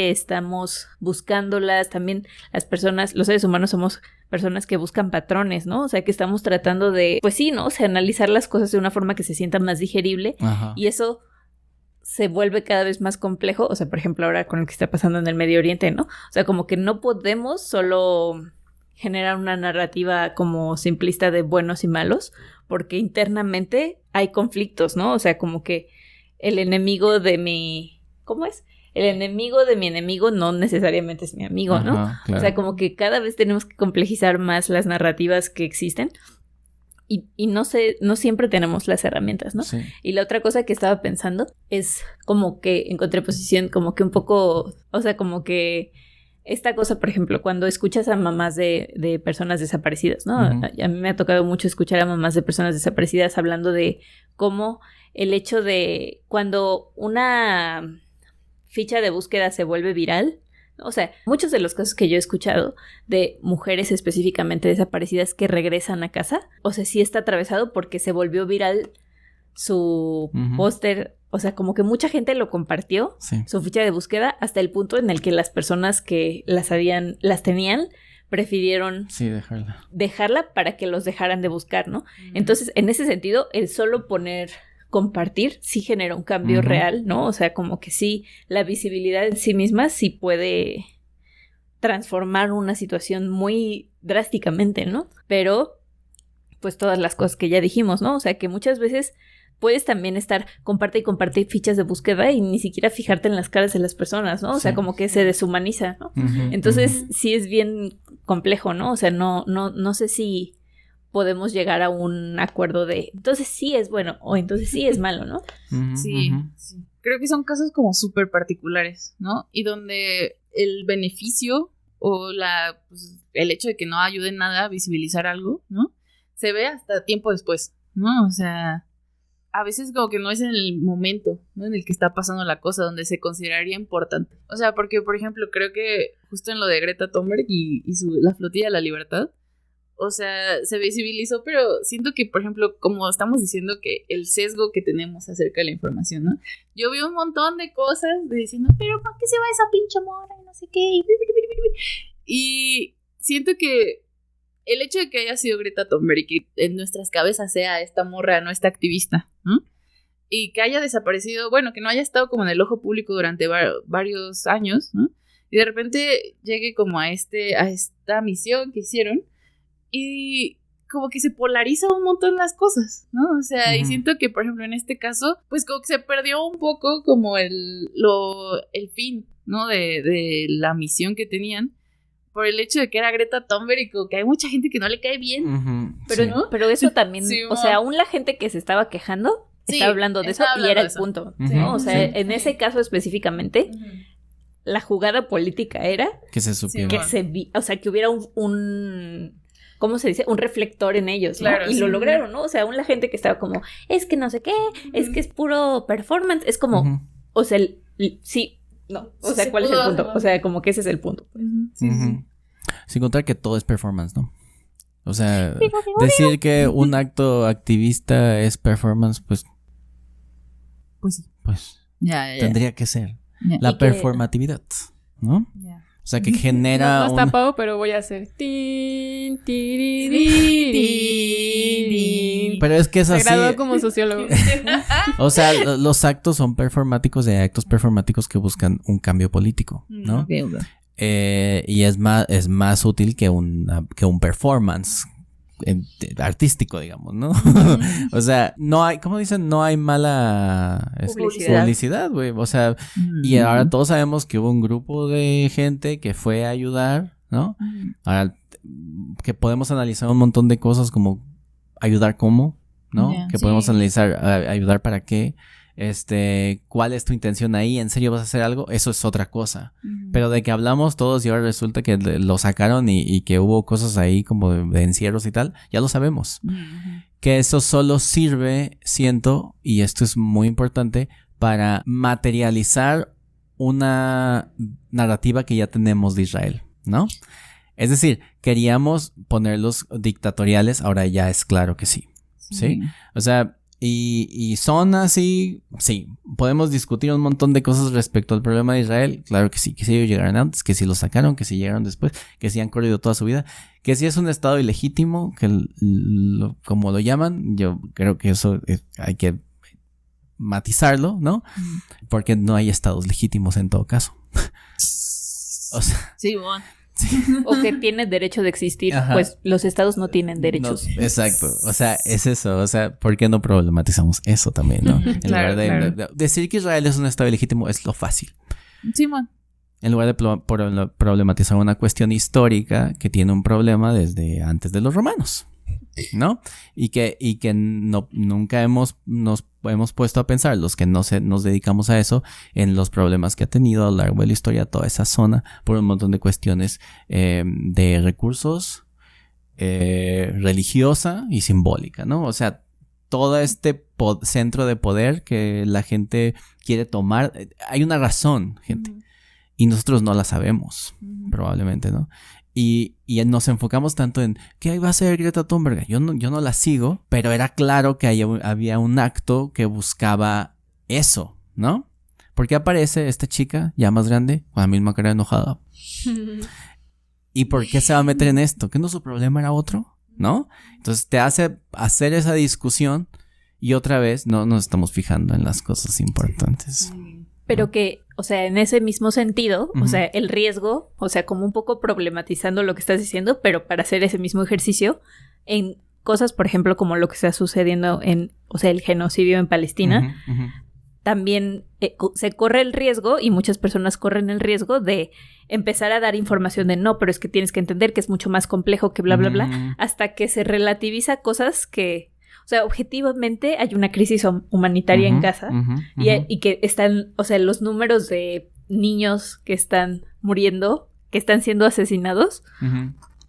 estamos buscándolas. También las personas, los seres humanos somos personas que buscan patrones, ¿no? O sea, que estamos tratando de, pues sí, ¿no? O sea, analizar las cosas de una forma que se sienta más digerible. Y eso se vuelve cada vez más complejo. O sea, por ejemplo, ahora con lo que está pasando en el Medio Oriente, ¿no? O sea, como que no podemos solo generar una narrativa como simplista de buenos y malos, porque internamente hay conflictos, ¿no? O sea, como que el enemigo de mi... ¿Cómo es? El enemigo de mi enemigo no necesariamente es mi amigo, ¿no? Claro. O sea, como que cada vez tenemos que complejizar más las narrativas que existen y no siempre tenemos las herramientas, ¿no? Sí. Y la otra cosa que estaba pensando es como que en contraposición, como que un poco... O sea, como que esta cosa, por ejemplo, cuando escuchas a mamás de personas desaparecidas, ¿no? A mí me ha tocado mucho escuchar a mamás de personas desaparecidas hablando de cómo el hecho de cuando una ficha de búsqueda se vuelve viral, o sea, muchos de los casos que yo he escuchado de mujeres específicamente desaparecidas que regresan a casa, o sea, sí está atravesado porque se volvió viral su póster, o sea, como que mucha gente lo compartió, su ficha de búsqueda, hasta el punto en el que las personas que las tenían, prefirieron dejarla para que los dejaran de buscar, ¿no? Entonces, en ese sentido, el solo compartir sí genera un cambio real, ¿no? O sea, como que sí, la visibilidad en sí misma sí puede transformar una situación muy drásticamente, ¿no? Pero, pues todas las cosas que ya dijimos, ¿no? O sea, que muchas veces puedes también estar comparte y comparte fichas de búsqueda y ni siquiera fijarte en las caras de las personas, ¿no? O sea, como que se deshumaniza, ¿no? Entonces, sí es bien complejo, ¿no? O sea, no sé si podemos llegar a un acuerdo de entonces sí es bueno o entonces sí es malo, ¿no? Sí. Creo que son casos como súper particulares, ¿no? Y donde el beneficio o el hecho de que no ayude en nada a visibilizar algo, ¿no? Se ve hasta tiempo después, ¿no? O sea, a veces como que no es en el momento, ¿no? En el que está pasando la cosa, donde se consideraría importante. O sea, porque, por ejemplo, creo que justo en lo de Greta Thunberg y la flotilla de la libertad, o sea, se visibilizó, pero siento que, por ejemplo, como estamos diciendo que el sesgo que tenemos acerca de la información, ¿no? Yo vi un montón de cosas diciendo, pero ¿para qué se va esa pinche mora? Y no sé qué. Y siento que el hecho de que haya sido Greta Thunberg y que en nuestras cabezas sea esta morra, no esta activista, ¿no? Y que haya desaparecido, bueno, que no haya estado como en el ojo público durante varios años, ¿no? Y de repente llegue como a esta misión que hicieron y como que se polariza un montón las cosas, ¿no? O sea, y siento que, por ejemplo, en este caso, pues como que se perdió un poco como el fin, ¿no? De la misión que tenían, por el hecho de que era Greta Thunberg y como que hay mucha gente que no le cae bien. Pero, ¿no? Pero eso también, o sea, aún la gente que se estaba quejando estaba hablando de eso y era el punto, ¿no? O sea, en ese caso específicamente, la jugada política era que se supiera. O sea, que hubiera un ¿cómo se dice? Un reflector en ellos, ¿no? Claro, y lo lograron, ¿no? O sea, aún la gente que estaba como, es que no sé qué, es que es puro performance, es como, o sea, sí, no, o sea, ¿cuál es el punto? O sea, como que ese es el punto. Sin contar que todo es performance, ¿no? O sea, decir que un acto activista es performance, pues sí. Pues tendría que ser la performatividad, ¿no? O sea, que genera no está pago, pero voy a hacer pero es que es así. Se graduó como sociólogo. O sea, los actos son performáticos y hay actos performáticos que buscan un cambio político, ¿no? Y es más útil que un performance artístico, digamos, ¿no? O sea, no hay, ¿cómo dicen? No hay mala publicidad, güey. O sea, y ahora todos sabemos que hubo un grupo de gente que fue a ayudar, ¿no? Ahora que podemos analizar un montón de cosas como ayudar cómo, ¿no? Que podemos analizar ayudar para qué. ¿Cuál es tu intención ahí? ¿En serio vas a hacer algo? Eso es otra cosa. Pero de que hablamos todos y ahora resulta que lo sacaron y que hubo cosas ahí como de encierros y tal, ya lo sabemos. Que eso solo sirve, siento, y esto es muy importante, para materializar una narrativa que ya tenemos de Israel, ¿no? Es decir, queríamos ponerlos dictatoriales, ahora ya es claro que sí. ¿Sí? O sea, y son así, sí, podemos discutir un montón de cosas respecto al problema de Israel, claro que sí, que si ellos llegaron antes, que si lo sacaron, que si llegaron después, que si han corrido toda su vida, que si es un estado ilegítimo, que como lo llaman, yo creo que eso hay que matizarlo, ¿no? Porque no hay estados legítimos en todo caso. O sea, sí, bueno. Sí. O que tiene derecho de existir, pues los estados no tienen derechos. No, exacto, o sea, es eso, o sea, ¿por qué no problematizamos eso también, no? En lugar de decir que Israel es un estado ilegítimo es lo fácil. Sí, man. En lugar de problematizar una cuestión histórica que tiene un problema desde antes de los romanos, ¿no? Y que nunca nos hemos puesto a pensar, los que nos dedicamos a eso, en los problemas que ha tenido a lo largo de la historia toda esa zona por un montón de cuestiones de recursos, religiosa y simbólica, ¿no? O sea, todo este centro de poder que la gente quiere tomar, hay una razón, gente, y nosotros no la sabemos, probablemente, ¿no? Y nos enfocamos tanto en ¿qué va a hacer Greta Thunberg? Yo no la sigo, pero era claro que había un acto que buscaba eso, ¿no? ¿Por qué aparece esta chica ya más grande con la misma cara enojada? ¿Y por qué se va a meter en esto? ¿Que no su problema era otro? ¿No? Entonces te hace hacer esa discusión y otra vez no nos estamos fijando en las cosas importantes. Pero que, o sea, en ese mismo sentido, o sea, el riesgo, o sea, como un poco problematizando lo que estás diciendo, pero para hacer ese mismo ejercicio en cosas, por ejemplo, como lo que está sucediendo o sea, el genocidio en Palestina, también se corre el riesgo, y muchas personas corren el riesgo de empezar a dar información de no, pero es que tienes que entender que es mucho más complejo que bla, bla, bla, hasta que se relativiza cosas que... O sea, objetivamente hay una crisis humanitaria en Gaza y que están, o sea, los números de niños que están muriendo, que están siendo asesinados,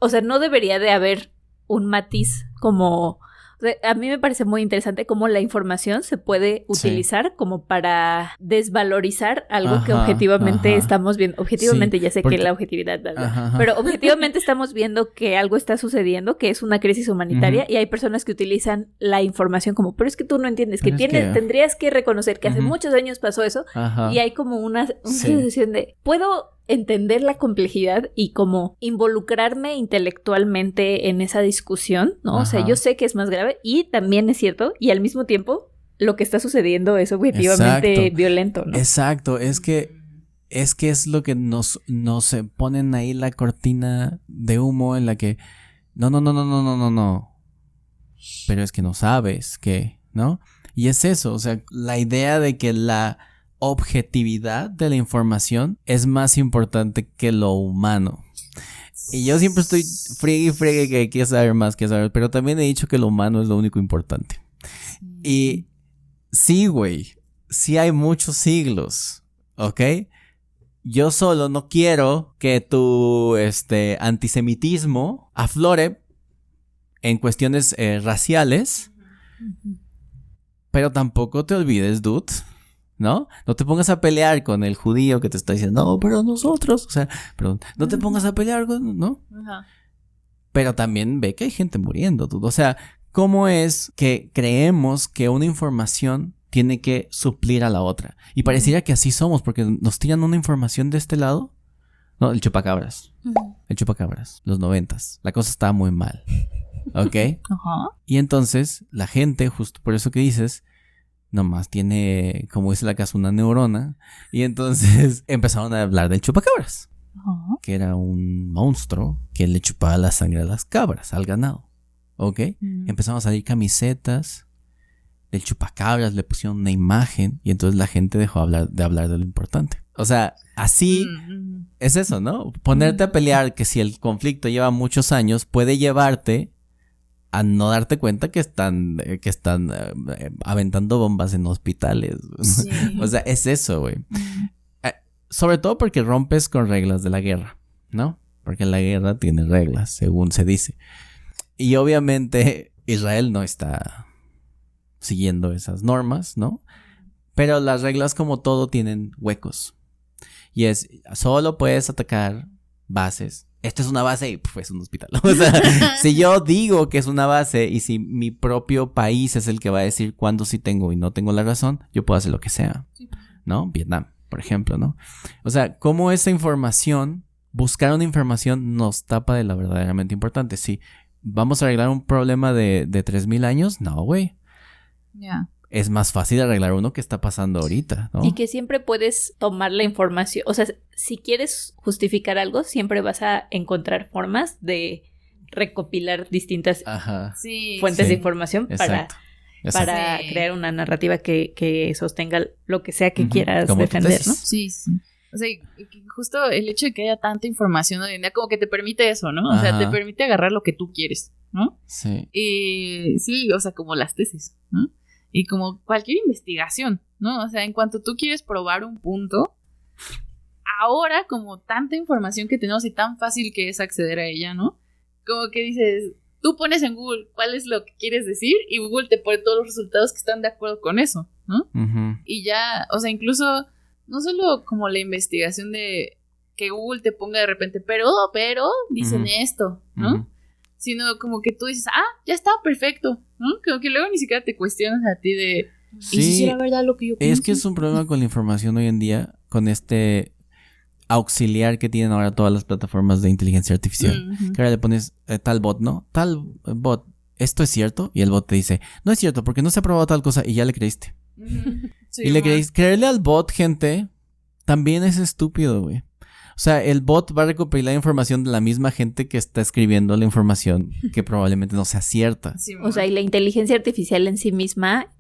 o sea, no debería de haber un matiz como... O sea, a mí me parece muy interesante cómo la información se puede utilizar como para desvalorizar algo que objetivamente estamos viendo. Objetivamente, ya sé que la objetividad, pero objetivamente estamos viendo que algo está sucediendo, que es una crisis humanitaria, y hay personas que utilizan la información como, pero es que tú no entiendes, que tendrías que reconocer que hace muchos años pasó eso, y hay como una sensación de, puedo entender la complejidad y como involucrarme intelectualmente en esa discusión, ¿no? O sea, yo sé que es más grave y también es cierto, y al mismo tiempo lo que está sucediendo es objetivamente violento, ¿no? Exacto, es que es lo que nos ponen ahí la cortina de humo en la que no. Pero es que no sabes qué, ¿no? Y es eso, o sea, la idea de que la objetividad de la información es más importante que lo humano. Y yo siempre estoy friegue que quiero saber más, pero también he dicho que lo humano es lo único importante. Y sí, güey, sí hay muchos siglos, ¿ok? Yo solo no quiero que tu antisemitismo aflore en cuestiones raciales, pero tampoco te olvides, dude, ¿no? No te pongas a pelear con el judío que te está diciendo, no, pero nosotros, o sea, perdón, no te pongas a pelear con, ¿no? Pero también ve que hay gente muriendo, dude. O sea, ¿cómo es que creemos que una información tiene que suplir a la otra? Y pareciera que así somos, porque nos tiran una información de este lado. No, el chupacabras. El chupacabras, los 90s. La cosa estaba muy mal. ¿Ok? Y entonces, la gente, justo por eso que dices, nomás tiene, como dice la casa, una neurona. Y entonces empezaron a hablar del chupacabras. Que era un monstruo que le chupaba la sangre a las cabras, al ganado. ¿Ok? Empezaron a salir camisetas del chupacabras, le pusieron una imagen y entonces la gente dejó de hablar de lo importante. O sea, así es eso, ¿no? Ponerte a pelear que si el conflicto lleva muchos años puede llevarte a no darte cuenta que están aventando bombas en hospitales. Sí. O sea, es eso, güey. Sobre todo porque rompes con reglas de la guerra, ¿no? Porque la guerra tiene reglas, según se dice. Y obviamente Israel no está siguiendo esas normas, ¿no? Pero las reglas, como todo, tienen huecos. Y es, solo puedes atacar bases. Esto es una base y es un hospital. O sea, si yo digo que es una base y si mi propio país es el que va a decir cuándo sí tengo y no tengo la razón, yo puedo hacer lo que sea, ¿no? Vietnam, por ejemplo, ¿no? O sea, cómo esa información, buscar una información nos tapa de la verdaderamente importante. Si vamos a arreglar un problema de 3,000 años, no, güey. Ya. Es más fácil arreglar uno que está pasando ahorita, ¿no? Y que siempre puedes tomar la información. O sea, si quieres justificar algo, siempre vas a encontrar formas de recopilar distintas Sí. fuentes Sí. de información Exacto. para Sí. crear una narrativa que sostenga lo que sea que Ujú. quieras Como tu defender, tesis. ¿no? Sí, sí. O sea, y que justo el hecho de que haya tanta información hoy en día como que te permite eso, ¿no? O sea, Ajá. te permite agarrar lo que tú quieres, ¿no? Sí. Y sí, o sea, como las tesis, ¿no? Y como cualquier investigación, ¿no? O sea, en cuanto tú quieres probar un punto, ahora como tanta información que tenemos y tan fácil que es acceder a ella, ¿no? Como que dices, tú pones en Google cuál es lo que quieres decir y Google te pone todos los resultados que están de acuerdo con eso, ¿no? Ujú. Y ya, o sea, incluso no solo como la investigación de que Google te ponga de repente, pero dicen Ujú. esto, ¿no? Ujú. Sino como que tú dices, ya está, perfecto, ¿no? Como que luego ni siquiera te cuestionas a ti de, ¿y si Sí, será verdad lo que yo pienso? es que es un problema con la información hoy en día, con este auxiliar que tienen ahora todas las plataformas de inteligencia artificial. Ujú. Que ahora le pones tal bot, ¿no? Tal bot, ¿esto es cierto? Y el bot te dice, no es cierto porque no se ha probado tal cosa y ya le creíste. Ujú. Sí, Y le ajá. creéis, creerle al bot, gente, también es estúpido, güey. O sea, el bot va a recopilar información de la misma gente que está escribiendo la información que probablemente no sea cierta. Sí, O sea, y la inteligencia artificial en sí misma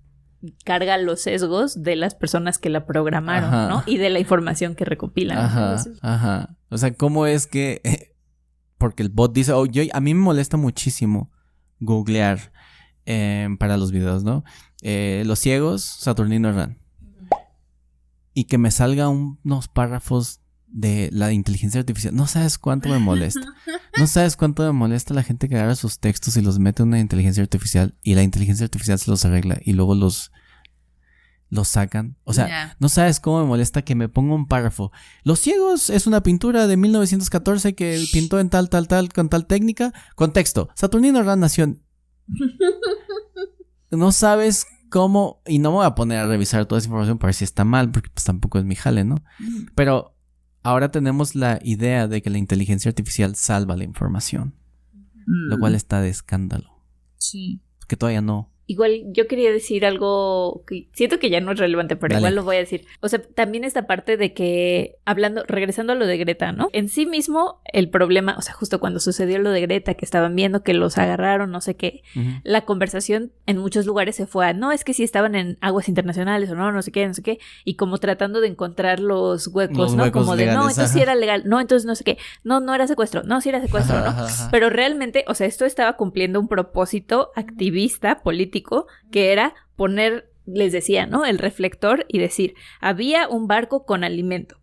carga los sesgos de las personas que la programaron, Ajá. ¿no? Y de la información que recopilan. Ajá, ajá. O sea, ¿cómo es que...? Porque el bot dice, a mí me molesta muchísimo googlear para los videos, ¿no? Los ciegos, Saturnino Ran. Y que me salga unos párrafos de la inteligencia artificial. No sabes cuánto me molesta. No sabes cuánto me molesta la gente que agarra sus textos y los mete en una inteligencia artificial y la inteligencia artificial se los arregla y luego los sacan. O sea, Ya. no sabes cómo me molesta que me ponga un párrafo. Los ciegos es una pintura de 1914 que pintó en tal, con tal técnica. Contexto. Saturnino Ran nació en... No sabes cómo... Y no me voy a poner a revisar toda esa información para ver si está mal, porque pues tampoco es mi jale, ¿no? Pero ahora tenemos la idea de que la inteligencia artificial salva la información, lo cual está de escándalo. Sí. Que todavía no. Igual yo quería decir algo que siento que ya no es relevante, pero Dale. igual lo voy a decir. O sea, también esta parte de que, regresando a lo de Greta, ¿no? En sí mismo, el problema, o sea, justo cuando sucedió lo de Greta, que estaban viendo que los agarraron, no sé qué, Ujú. la conversación en muchos lugares se fue a, no, es que si estaban en aguas internacionales o no sé qué, y como tratando de encontrar los huecos, Los ¿no? huecos Como de, no, legales, entonces sí ajá. era legal, no, entonces no sé qué, no era secuestro, no, sí era secuestro, Ajá, ¿no? ajá, ajá. Pero realmente, o sea, esto estaba cumpliendo un propósito activista, político, que era poner, les decía, ¿no? El reflector y decir, había un barco con alimento,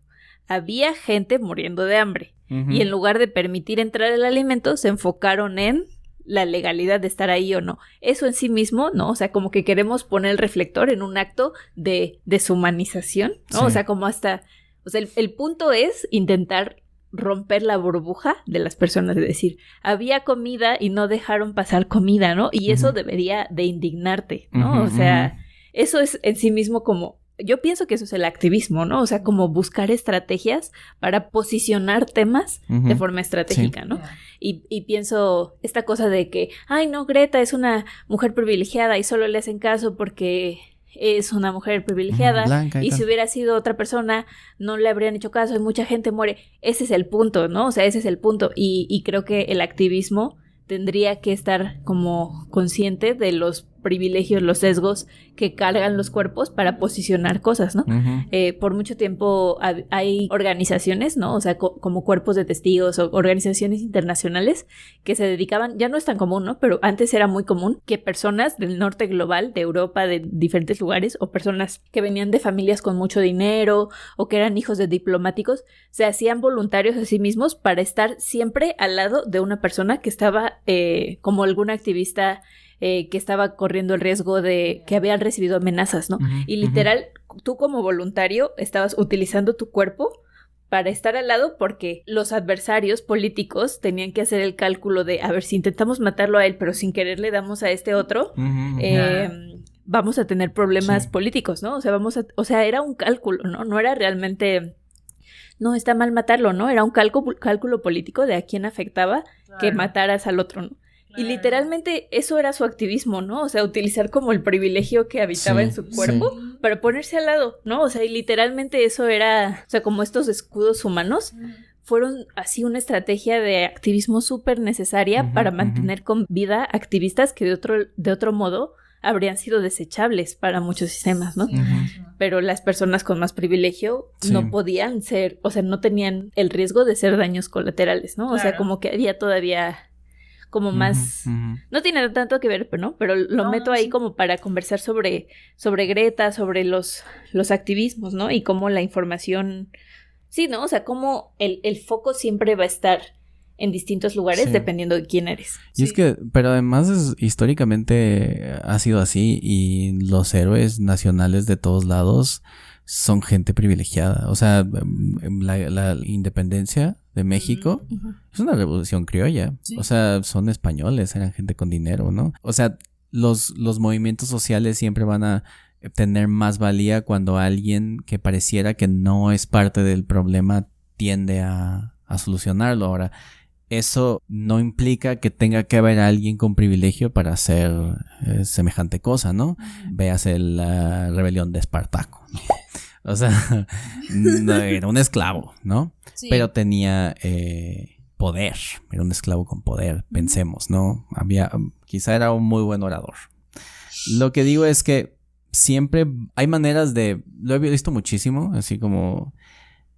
había gente muriendo de hambre, Ujú. y en lugar de permitir entrar el alimento, se enfocaron en la legalidad de estar ahí o no. Eso en sí mismo, ¿no? O sea, como que queremos poner el reflector en un acto de deshumanización, ¿no? Sí. O sea, como hasta... O sea, el punto es intentar romper la burbuja de las personas, de decir, había comida y no dejaron pasar comida, ¿no? Y eso Ujú. debería de indignarte, ¿no? Ujú, O sea, eso es en sí mismo como... Yo pienso que eso es el activismo, ¿no? O sea, como buscar estrategias para posicionar temas Ujú. de forma estratégica, ¿no? Y pienso esta cosa de que, ay, no, Greta es una mujer privilegiada y solo le hacen caso porque es una mujer privilegiada. Ujú, blanca y Y si tal. hubiera sido otra persona, no le habrían hecho caso y mucha gente muere. Ese es el punto, ¿no? O sea, ese es el punto. Y creo que el activismo tendría que estar como consciente de los privilegios, los sesgos que cargan los cuerpos para posicionar cosas, ¿no? Por mucho tiempo hay organizaciones, ¿no? O sea, como cuerpos de testigos o organizaciones internacionales que se dedicaban, ya no es tan común, ¿no? Pero antes era muy común que personas del norte global, de Europa, de diferentes lugares, o personas que venían de familias con mucho dinero o que eran hijos de diplomáticos, se hacían voluntarios a sí mismos para estar siempre al lado de una persona que estaba como alguna activista que estaba corriendo el riesgo de que habían recibido amenazas, ¿no? Y literal, tú como voluntario estabas utilizando tu cuerpo para estar al lado porque los adversarios políticos tenían que hacer el cálculo de, a ver, si intentamos matarlo a él, pero sin querer le damos a este otro, vamos a tener problemas políticos, ¿no? O sea, era un cálculo, ¿no? No era realmente, no, está mal matarlo, ¿no? Era un cálculo político de a quién afectaba que mataras al otro, ¿no? Y literalmente eso era su activismo, ¿no? O sea, utilizar como el privilegio que habitaba en su cuerpo para ponerse al lado, ¿no? O sea, y literalmente eso era, o sea, como estos escudos humanos fueron así una estrategia de activismo súper necesaria para mantener con vida activistas que de otro modo habrían sido desechables para muchos sistemas, ¿no? Pero las personas con más privilegio no podían ser, o sea, no tenían el riesgo de ser daños colaterales, ¿no? O sea, como que había todavía como más, no tiene tanto que ver, ¿no? Pero lo meto ahí como para conversar sobre Greta, sobre los activismos, ¿no? Y cómo la información, sí, ¿no? O sea, cómo el foco siempre va a estar en distintos lugares dependiendo de quién eres. Y es que, pero además históricamente ha sido así y los héroes nacionales de todos lados son gente privilegiada. O sea, la independencia de México es una revolución criolla. O sea, son españoles, eran gente con dinero, ¿no? O sea, los movimientos sociales siempre van a tener más valía cuando alguien que pareciera que no es parte del problema tiende a solucionarlo. Ahora, eso no implica que tenga que haber alguien con privilegio para hacer semejante cosa, ¿no? Véase la rebelión de Espartaco, ¿no? O sea, no, era un esclavo, ¿no? Sí. Pero tenía poder, era un esclavo con poder, pensemos, ¿no? Quizá era un muy buen orador. Lo que digo es que siempre hay maneras lo he visto muchísimo, así como,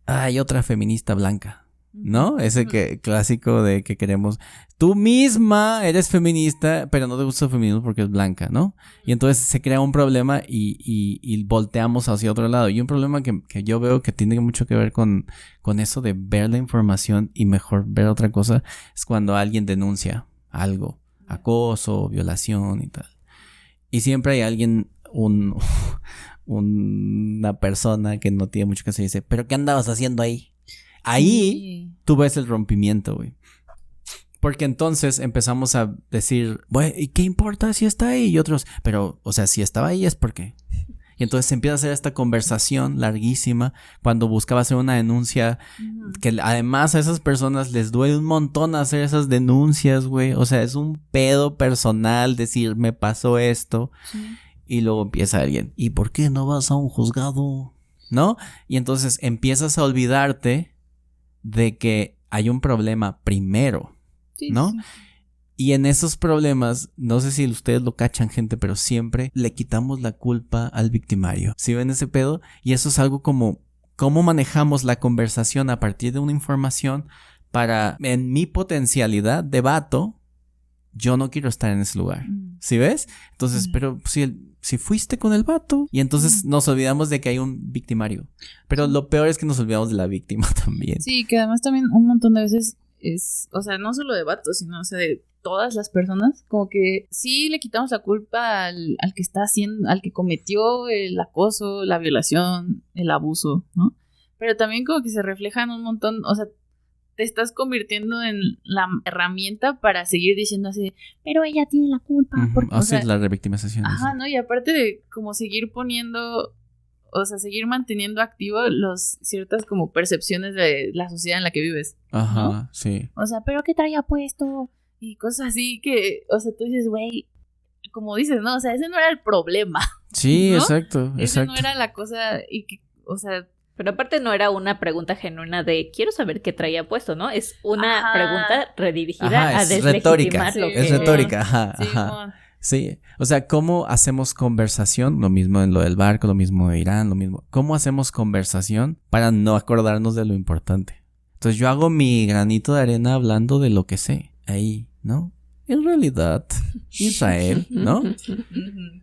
hay otra feminista blanca, ¿no? Ese clásico de que queremos, tú misma eres feminista, pero no te gusta el feminismo porque es blanca, ¿no? Y entonces se crea un problema y volteamos hacia otro lado. Y un problema que yo veo que tiene mucho que ver con eso de ver la información y mejor ver otra cosa, es cuando alguien denuncia algo, acoso, violación y tal. Y siempre hay alguien, una persona que no tiene mucho que hacer y dice, ¿pero qué andabas haciendo ahí? Ahí tú ves el rompimiento, güey. Porque entonces empezamos a decir, güey, ¿y qué importa si está ahí? Y otros, pero, o sea, si estaba ahí es porque. Y entonces se empieza a hacer esta conversación larguísima cuando buscaba hacer una denuncia que además a esas personas les duele un montón hacer esas denuncias, güey. O sea, es un pedo personal decir, me pasó esto. Y luego empieza alguien, ¿y por qué no vas a un juzgado? ¿No? Y entonces empiezas a olvidarte de que hay un problema primero, ¿no? Sí. Y en esos problemas, no sé si ustedes lo cachan, gente, pero siempre le quitamos la culpa al victimario. ¿Sí ven ese pedo? Y eso es algo como cómo manejamos la conversación a partir de una información para, en mi potencialidad de vato, yo no quiero estar en ese lugar. ¿Sí ves? Entonces, pero si fuiste con el vato. Y entonces nos olvidamos de que hay un victimario. Pero lo peor es que nos olvidamos de la víctima también. Sí, que además también un montón de veces es, o sea, no solo de vatos, sino, o sea, de todas las personas, como que sí le quitamos la culpa al que está haciendo, al que cometió el acoso, la violación, el abuso, ¿no? Pero también como que se reflejan un montón, o sea, te estás convirtiendo en la herramienta para seguir diciendo así, pero ella tiene la culpa. Porque, o sea, la revictimización. Ajá, ¿no? Y aparte de como seguir poniendo, o sea, seguir manteniendo activo ciertas como percepciones de la sociedad en la que vives. Ajá, ¿no? Sí. O sea, pero ¿qué traía puesto? Y cosas así que, o sea, tú dices, güey, como dices, no, o sea, ese no era el problema. Sí, ¿no? Exacto. Ese no era la cosa y que, o sea... Pero aparte no era una pregunta genuina de quiero saber qué traía puesto, ¿no? Es una pregunta redirigida a deslegitimar retórica, lo que... Es retórica, ajá. Sí, o sea, ¿cómo hacemos conversación? Lo mismo en lo del barco, lo mismo de Irán, lo mismo. ¿Cómo hacemos conversación para no acordarnos de lo importante? Entonces yo hago mi granito de arena hablando de lo que sé. Ahí, ¿no? En realidad, Israel, ¿no?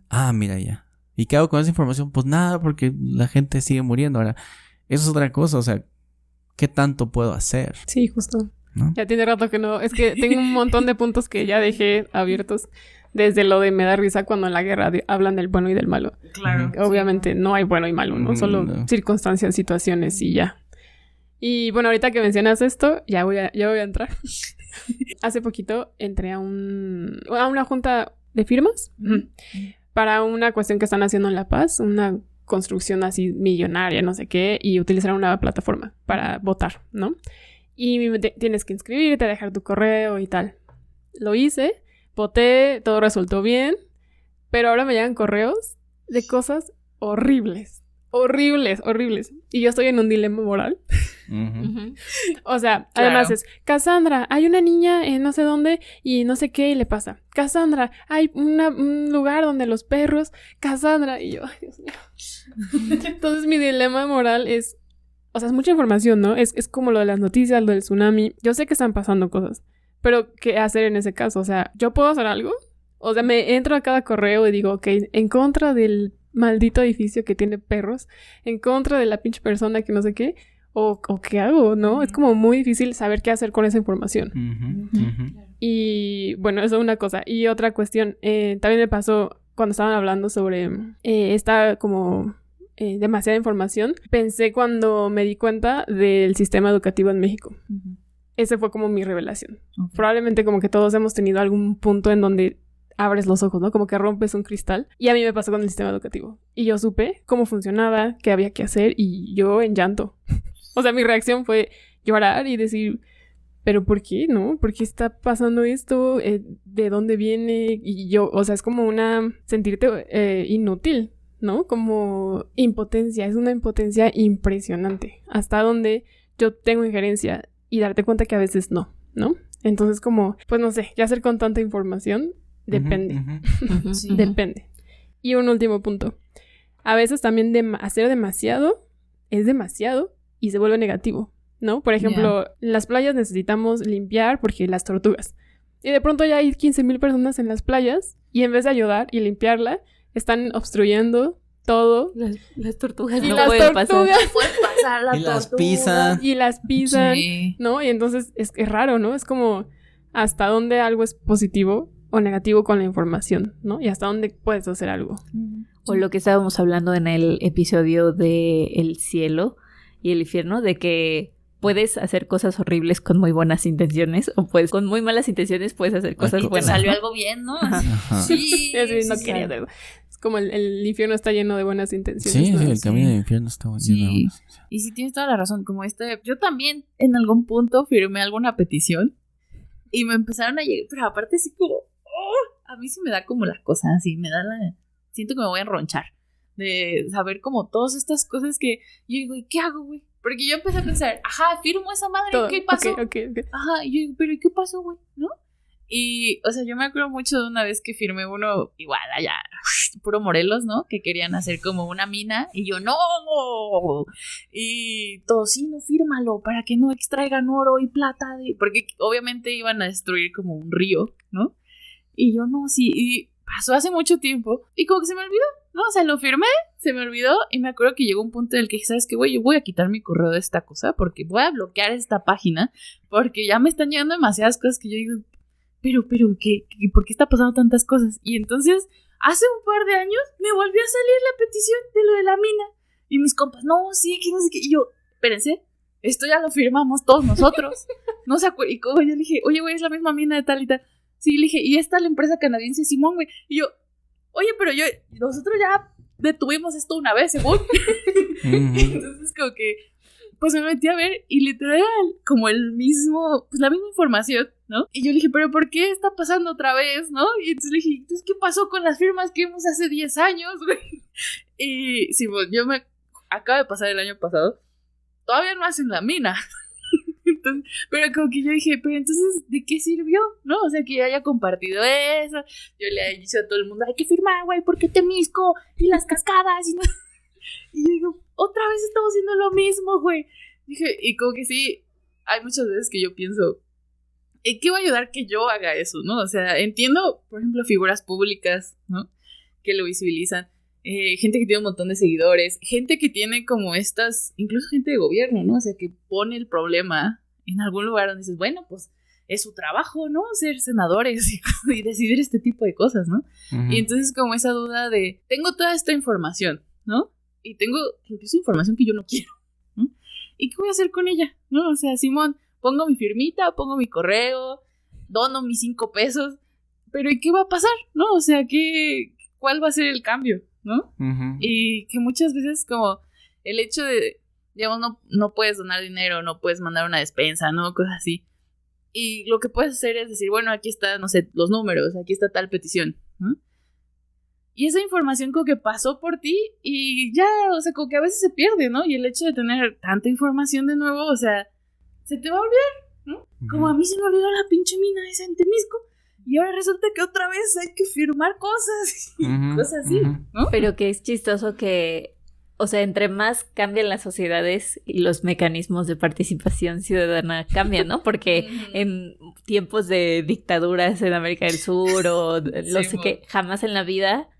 Ah, mira ya. ¿Y qué hago con esa información? Pues nada, porque la gente sigue muriendo. Ahora, eso es otra cosa, o sea, ¿qué tanto puedo hacer? Sí, justo. ¿No? Ya tiene rato que no. Es que tengo un montón de puntos que ya dejé abiertos. Desde lo de me da risa cuando en la guerra hablan del bueno y del malo. Claro. Obviamente no hay bueno y malo, ¿no? Solo circunstancias, situaciones y ya. Y bueno, ahorita que mencionas esto, ya voy a entrar. Hace poquito entré a una junta de firmas para una cuestión que están haciendo en La Paz, una construcción así millonaria, no sé qué, y utilizar una plataforma para votar, ¿no? Y tienes que inscribirte, dejar tu correo y tal. Lo hice, voté, todo resultó bien, pero ahora me llegan correos de cosas horribles. Y yo estoy en un dilema moral. O sea, claro. Además es, Cassandra, hay una niña en no sé dónde y no sé qué y le pasa. Cassandra, hay un lugar donde los perros, Cassandra, y yo, ay, Dios mío. Entonces mi dilema moral es, o sea, es mucha información, ¿no? Es como lo de las noticias, lo del tsunami. Yo sé que están pasando cosas, pero ¿qué hacer en ese caso? O sea, ¿yo puedo hacer algo? O sea, me entro a cada correo y digo, ok, en contra del maldito edificio que tiene perros, en contra de la pinche persona que no sé qué, o qué hago, ¿no? Es como muy difícil saber qué hacer con esa información. Y bueno, eso es una cosa. Y otra cuestión, también me pasó cuando estaban hablando sobre esta como demasiada información. Pensé cuando me di cuenta del sistema educativo en México. Ese fue como mi revelación. Probablemente como que todos hemos tenido algún punto en donde abres los ojos, ¿no? Como que rompes un cristal. Y a mí me pasó con el sistema educativo. Y yo supe cómo funcionaba, qué había que hacer, y yo en llanto. O sea, mi reacción fue llorar y decir, ¿pero por qué, no? ¿Por qué está pasando esto? ¿De dónde viene? Y yo, o sea, es como sentirte inútil, ¿no? Como impotencia. Es una impotencia impresionante. Hasta donde yo tengo injerencia y darte cuenta que a veces no, ¿no? Entonces como, pues no sé, ¿qué hacer con tanta información? Depende. Sí. Depende. Y un último punto. A veces también hacer demasiado es demasiado y se vuelve negativo, ¿no? Por ejemplo, en las playas necesitamos limpiar porque las tortugas. Y de pronto ya hay 15,000 personas en las playas y en vez de ayudar y limpiarla, están obstruyendo todo. Las tortugas y no las pueden tortugas pasar. Pueden pasar las tortugas. Y las pisan, sí. ¿no? Y entonces es raro, ¿no? Es como hasta dónde algo es positivo o negativo con la información, ¿no? Y hasta dónde puedes hacer algo. O lo que estábamos hablando en el episodio de El cielo y el infierno, de que puedes hacer cosas horribles con muy buenas intenciones, o pues con muy malas intenciones puedes hacer cosas buenas. Salió ¿no? algo bien, ¿no? Ajá. Sí, no quería hacerlo. Es como el infierno está lleno de buenas intenciones. Sí, ¿no? sí, el camino del infierno está lleno de buenas. Y sí tienes toda la razón, como yo también en algún punto firmé alguna petición y me empezaron a llegar, pero aparte sí como, a mí sí me da como las cosas así, siento que me voy a enronchar de saber como todas estas cosas que yo digo, ¿y qué hago, güey? Porque yo empecé a pensar, ajá, firmo esa madre, todo. ¿Qué pasó? Okay. Ajá, y yo digo, ¿pero y qué pasó, güey? ¿No? Y, o sea, yo me acuerdo mucho de una vez que firmé uno, igual allá, puro Morelos, ¿no? Que querían hacer como una mina, y yo, ¡no! Y todos, sí, no, fírmalo, para que no extraigan oro y plata, porque obviamente iban a destruir como un río, ¿no? Y yo, no, sí, y pasó hace mucho tiempo, y como que se me olvidó, ¿no? O sea, lo firmé, se me olvidó, y me acuerdo que llegó un punto en el que dije, ¿sabes qué, güey? Yo voy a quitar mi correo de esta cosa, porque voy a bloquear esta página, porque ya me están llegando demasiadas cosas que yo digo, pero, ¿qué? ¿Por qué está pasando tantas cosas? Y entonces, hace un par de años, me volvió a salir la petición de lo de la mina, y mis compas, no, sí, que no sé qué, y yo, espérense, esto ya lo firmamos todos nosotros, no se acuerdan, y como yo le dije, oye, güey, es la misma mina de tal y tal. Sí, le dije, y esta la empresa canadiense Simón, güey. Y yo, oye, pero nosotros ya detuvimos esto una vez, según. Entonces, como que, pues me metí a ver y literal, como la misma información, ¿no? Y yo le dije, pero ¿por qué está pasando otra vez, no? Y entonces le dije, entonces, ¿qué pasó con las firmas que vimos hace 10 años, güey? Y sí, pues acaba de pasar el año pasado. Todavía no hacen la mina. Entonces, pero como que yo dije, pero entonces, ¿de qué sirvió? ¿No? O sea, que yo haya compartido eso, yo le haya dicho a todo el mundo, hay que firmar, güey, porque Temisco y las cascadas, y, no... y yo digo, otra vez estamos haciendo lo mismo, güey. Dije, y como que sí, hay muchas veces que yo pienso, ¿en qué va a ayudar que yo haga eso, no? O sea, entiendo, por ejemplo, figuras públicas, ¿no? Que lo visibilizan. Gente que tiene un montón de seguidores, gente que tiene como estas, incluso gente de gobierno, ¿no? O sea, que pone el problema en algún lugar donde dices, bueno, pues es su trabajo, ¿no? Ser senadores y decidir este tipo de cosas, ¿no? Uh-huh. Y entonces como esa duda de, tengo toda esta información, ¿no? Y tengo incluso información que yo no quiero, ¿no? ¿Y qué voy a hacer con ella? ¿No? O sea, Simón, pongo mi firmita, pongo mi correo, dono mis 5 pesos, pero ¿y qué va a pasar? ¿No? O sea, ¿cuál va a ser el cambio? ¿No? Uh-huh. Y que muchas veces como el hecho de, digamos, no puedes donar dinero, no puedes mandar una despensa, ¿no? Cosas así. Y lo que puedes hacer es decir, bueno, aquí está, no sé, los números, aquí está tal petición, ¿no? Y esa información como que pasó por ti y ya, o sea, como que a veces se pierde, ¿no? Y el hecho de tener tanta información de nuevo, o sea, se te va a olvidar, ¿no? Uh-huh. Como a mí se me olvidó la pinche mina esa en Temisco. Y ahora resulta que otra vez hay que firmar cosas y uh-huh, cosas así, ¿no? Pero que es chistoso que, o sea, entre más cambian las sociedades y los mecanismos de participación ciudadana cambian, ¿no? Porque en tiempos de dictaduras en América del Sur o no sé qué, jamás en la vida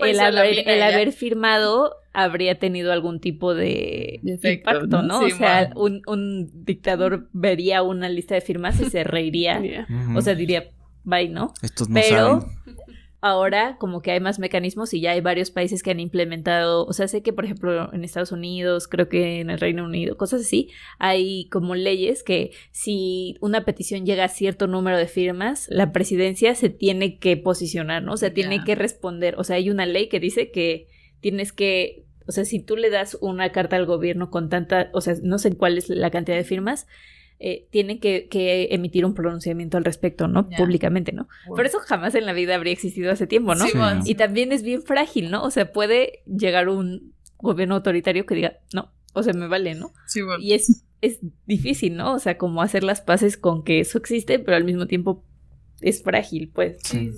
el haber firmado habría tenido algún tipo de efecto, impacto, ¿no? Sí, o sea, un dictador vería una lista de firmas y se reiría, uh-huh. O sea, diría... Bye, ¿no? Estos no Pero saben. Ahora como que hay más mecanismos y ya hay varios países que han implementado, o sea, sé que por ejemplo en Estados Unidos, creo que en el Reino Unido, cosas así, hay como leyes que si una petición llega a cierto número de firmas, la presidencia se tiene que posicionar, ¿no? O sea, tiene que responder, o sea, hay una ley que dice que tienes que, o sea, si tú le das una carta al gobierno con tanta, o sea, no sé cuál es la cantidad de firmas, tienen que emitir un pronunciamiento al respecto, ¿no? Públicamente, ¿no? Wow. Pero eso jamás en la vida habría existido hace tiempo, ¿no? Sí. Y también es bien frágil, ¿no? O sea, puede llegar un gobierno autoritario que diga, no, o sea, me vale, ¿no? Sí, bueno. Y es difícil, ¿no? O sea, como hacer las paces con que eso existe, pero al mismo tiempo es frágil, pues. Sí.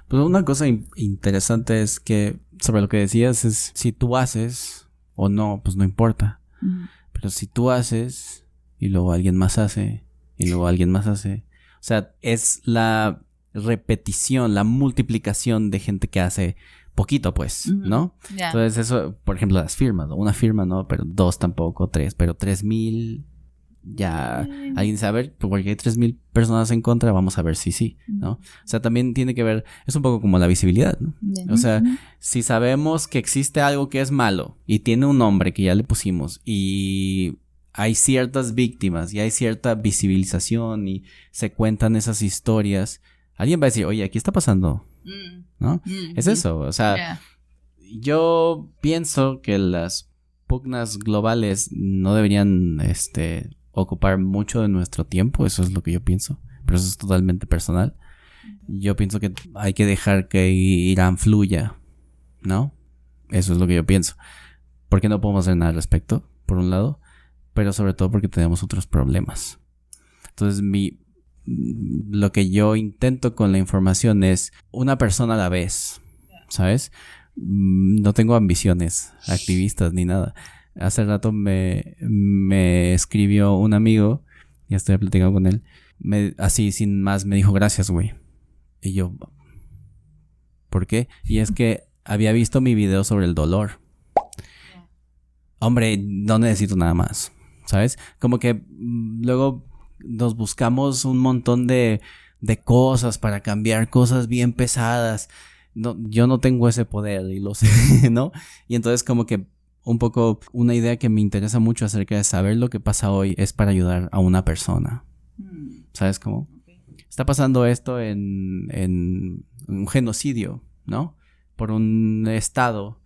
Pues una cosa interesante es que, sobre lo que decías, es si tú haces o no, pues no importa. Pero si tú haces... y luego alguien más hace, y luego alguien más hace. O sea, es la repetición, la multiplicación de gente que hace poquito, pues, ¿no? Yeah. Entonces eso, por ejemplo, las firmas, ¿no? Una firma, ¿no? Pero 2 tampoco, 3, pero 3,000, ya alguien sabe, porque hay 3,000 personas en contra, vamos a ver si sí, ¿no? O sea, también tiene que ver, es un poco como la visibilidad, ¿no? O sea, si sabemos que existe algo que es malo, y tiene un nombre que ya le pusimos, y... hay ciertas víctimas y hay cierta visibilización y se cuentan esas historias. Alguien va a decir, oye, aquí está pasando, ¿no? Es eso, o sea, yo pienso que las pugnas globales no deberían ocupar mucho de nuestro tiempo, eso es lo que yo pienso, pero eso es totalmente personal. Yo pienso que hay que dejar que Irán fluya, ¿no? Eso es lo que yo pienso. ¿Por qué no podemos hacer nada al respecto? Por un lado. Pero sobre todo porque tenemos otros problemas. Entonces, lo que yo intento con la información es una persona a la vez, ¿sabes? No tengo ambiciones activistas ni nada. Hace rato me escribió un amigo, ya estoy platicando con él, así sin más me dijo, gracias, güey. Y yo, ¿por qué? Y es que había visto mi video sobre el dolor. Hombre, no necesito nada más. ¿Sabes? Como que luego nos buscamos un montón de cosas para cambiar cosas bien pesadas. No, yo no tengo ese poder y lo sé, ¿no? Y entonces como que un poco una idea que me interesa mucho acerca de saber lo que pasa hoy es para ayudar a una persona. ¿Sabes cómo? Está pasando esto en un genocidio, ¿no? Por un estado.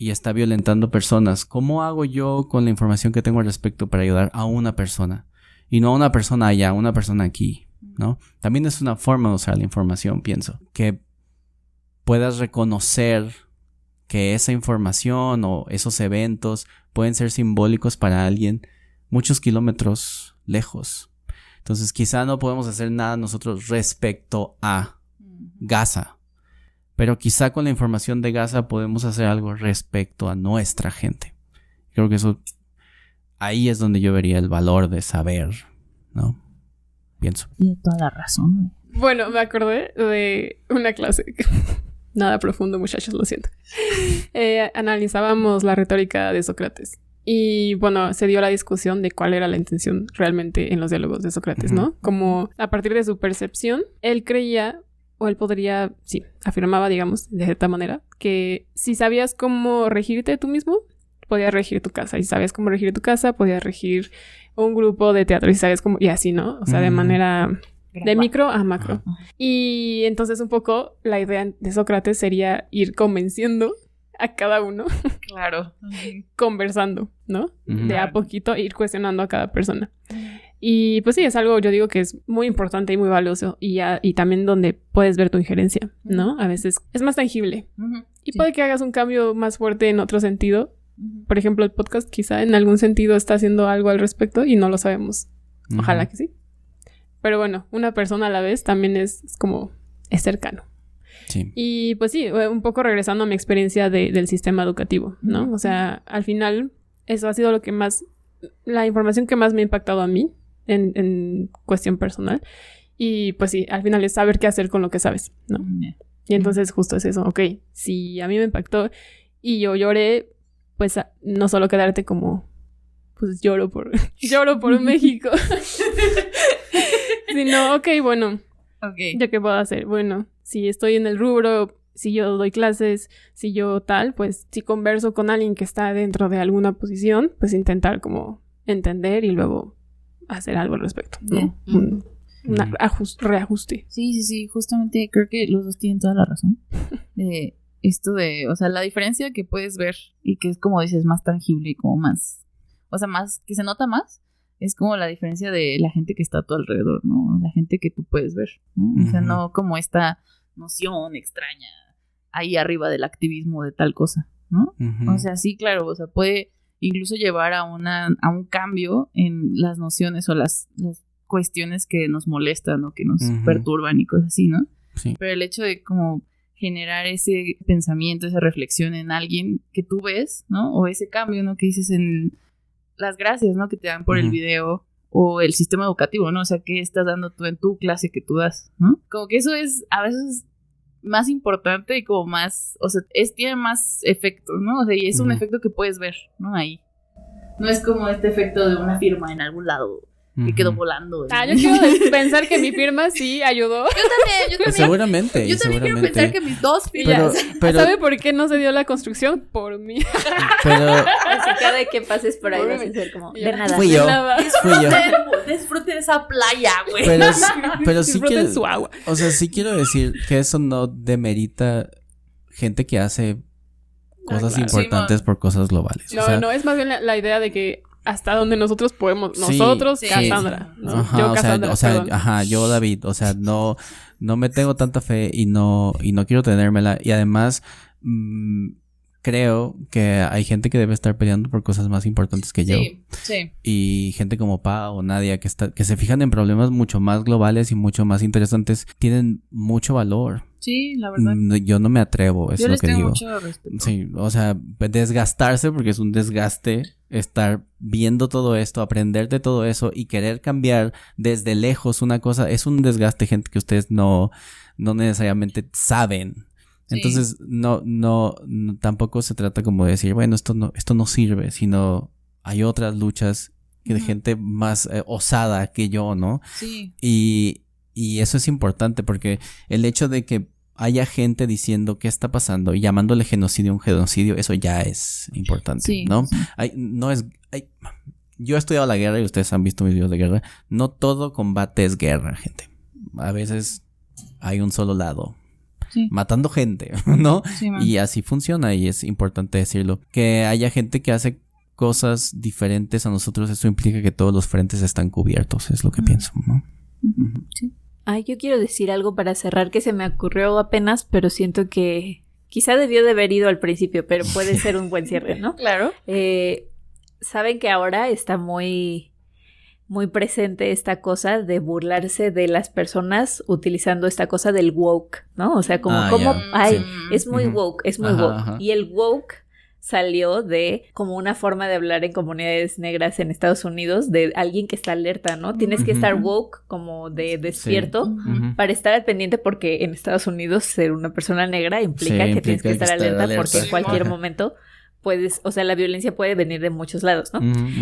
Y está violentando personas. ¿Cómo hago yo con la información que tengo al respecto para ayudar a una persona? Y no a una persona allá, a una persona aquí, ¿no? También es una forma de usar la información, pienso. Que puedas reconocer que esa información o esos eventos pueden ser simbólicos para alguien muchos kilómetros lejos. Entonces quizá no podemos hacer nada nosotros respecto a Gaza, pero quizá con la información de Gaza podemos hacer algo respecto a nuestra gente. Creo que eso, ahí es donde yo vería el valor de saber, ¿no? Pienso. Tiene toda la razón. Bueno, me acordé de una clase. Nada profundo, muchachos, lo siento. Analizábamos la retórica de Sócrates. Y bueno, se dio la discusión de cuál era la intención realmente en los diálogos de Sócrates, ¿no? Como a partir de su percepción, él creía, o él podría, sí, afirmaba, digamos, de cierta manera, que si sabías cómo regirte tú mismo, podías regir tu casa. Y si sabías cómo regir tu casa, podías regir un grupo de teatro. Y sabías cómo, y así, ¿no? O sea, de manera de micro a macro. Y entonces un poco la idea de Sócrates sería ir convenciendo a cada uno. Claro. Conversando, ¿no? De a poquito ir cuestionando a cada persona. Y pues sí, es algo, yo digo que es muy importante y muy valioso. Y también donde puedes ver tu injerencia, ¿no? A veces es más tangible. Y puede que hagas un cambio más fuerte en otro sentido. Por ejemplo, el podcast quizá en algún sentido está haciendo algo al respecto y no lo sabemos. Ojalá que sí. Pero bueno, una persona a la vez también es como... es cercano. Sí. Y pues sí, un poco regresando a mi experiencia del sistema educativo, ¿no? O sea, al final, eso ha sido lo que más... la información que más me ha impactado a mí en cuestión personal. Y pues sí, al final es saber qué hacer con lo que sabes, ¿no? Y entonces justo es eso. Ok, si a mí me impactó y yo lloré, pues no solo quedarte como... pues lloro por México. Sino, ok, bueno, ¿yo qué puedo hacer? Bueno, si estoy en el rubro, si yo doy clases, si yo tal, pues si converso con alguien que está dentro de alguna posición, pues intentar como entender y luego hacer algo al respecto, ¿no? Un reajuste. Sí, justamente creo que los dos tienen toda la razón. Esto de, o sea, la diferencia que puedes ver y que es como dices, más tangible y como más, o sea, más, que se nota más, es como la diferencia de la gente que está a tu alrededor, ¿no? La gente que tú puedes ver, ¿no? O sea, no como esta noción extraña ahí arriba del activismo de tal cosa, ¿no? O sea, sí, claro, o sea, puede incluso llevar a un cambio en las nociones o las cuestiones que nos molestan o que nos perturban y cosas así, ¿no? Sí. Pero el hecho de como generar ese pensamiento, esa reflexión en alguien que tú ves, ¿no? O ese cambio, ¿no? Que dices en las gracias, ¿no? Que te dan por el video o el sistema educativo, ¿no? O sea, ¿qué estás dando tú en tu clase que tú das, ¿no? Como que eso es a veces más importante y como más, o sea, tiene más efecto, ¿no? O sea, y es un efecto que puedes ver, ¿no? Ahí. No es como este efecto de una firma en algún lado que quedó volando. Yo quiero pensar que mi firma sí ayudó. Yo también. Seguramente. Yo también quiero pensar que mis dos firmas. Pero, ¿sabe por qué no se dio la construcción? Por mí. Pero así cada vez que pases por ahí vas a ser como de nada. Fui yo. Disfruten esa playa, güey. Pero sí Disfruten quiero, su agua. o sea, sí quiero decir que eso no demerita gente que hace cosas importantes por cosas globales. No, o sea, no, es más bien la idea de que hasta donde nosotros podemos, nosotros, Cassandra, ¿no? Ajá, yo Cassandra, yo David, o sea, no me tengo tanta fe y no quiero tenérmela, y además creo que hay gente que debe estar peleando por cosas más importantes que yo. Sí. Y gente como Pa o Nadia que se fijan en problemas mucho más globales y mucho más interesantes, tienen mucho valor. Sí, la verdad. Yo no me atrevo, es yo lo les que tengo digo. Mucho respeto. Sí, o sea, desgastarse, porque es un desgaste estar viendo todo esto, aprender de todo eso y querer cambiar desde lejos una cosa, es un desgaste, gente, que ustedes no necesariamente saben. Sí. Entonces, no, tampoco se trata como de decir, bueno, esto no sirve, sino hay otras luchas de gente más osada que yo, ¿no? Sí. Y eso es importante, porque el hecho de que haya gente diciendo qué está pasando y llamándole genocidio a un genocidio, eso ya es importante, sí, ¿no? Sí. Yo he estudiado la guerra y ustedes han visto mis videos de guerra. No todo combate es guerra, gente. A veces hay un solo lado. Sí. Matando gente, ¿no? Sí, y así funciona, y es importante decirlo. Que haya gente que hace cosas diferentes a nosotros, eso implica que todos los frentes están cubiertos, es lo que pienso, ¿no? Sí. Ay, yo quiero decir algo para cerrar que se me ocurrió apenas, pero siento que quizá debió de haber ido al principio, pero puede ser un buen cierre, ¿no? Claro. Saben que ahora está muy muy presente esta cosa de burlarse de las personas utilizando esta cosa del woke, ¿no? O sea, como ay, es muy woke, es muy woke. Ajá. Y el woke salió de como una forma de hablar en comunidades negras en Estados Unidos de alguien que está alerta, ¿no? Tienes que estar woke, como de despierto, para estar al pendiente, porque en Estados Unidos ser una persona negra implica que tienes que estar alerta porque en cualquier momento puedes, o sea, la violencia puede venir de muchos lados, ¿no?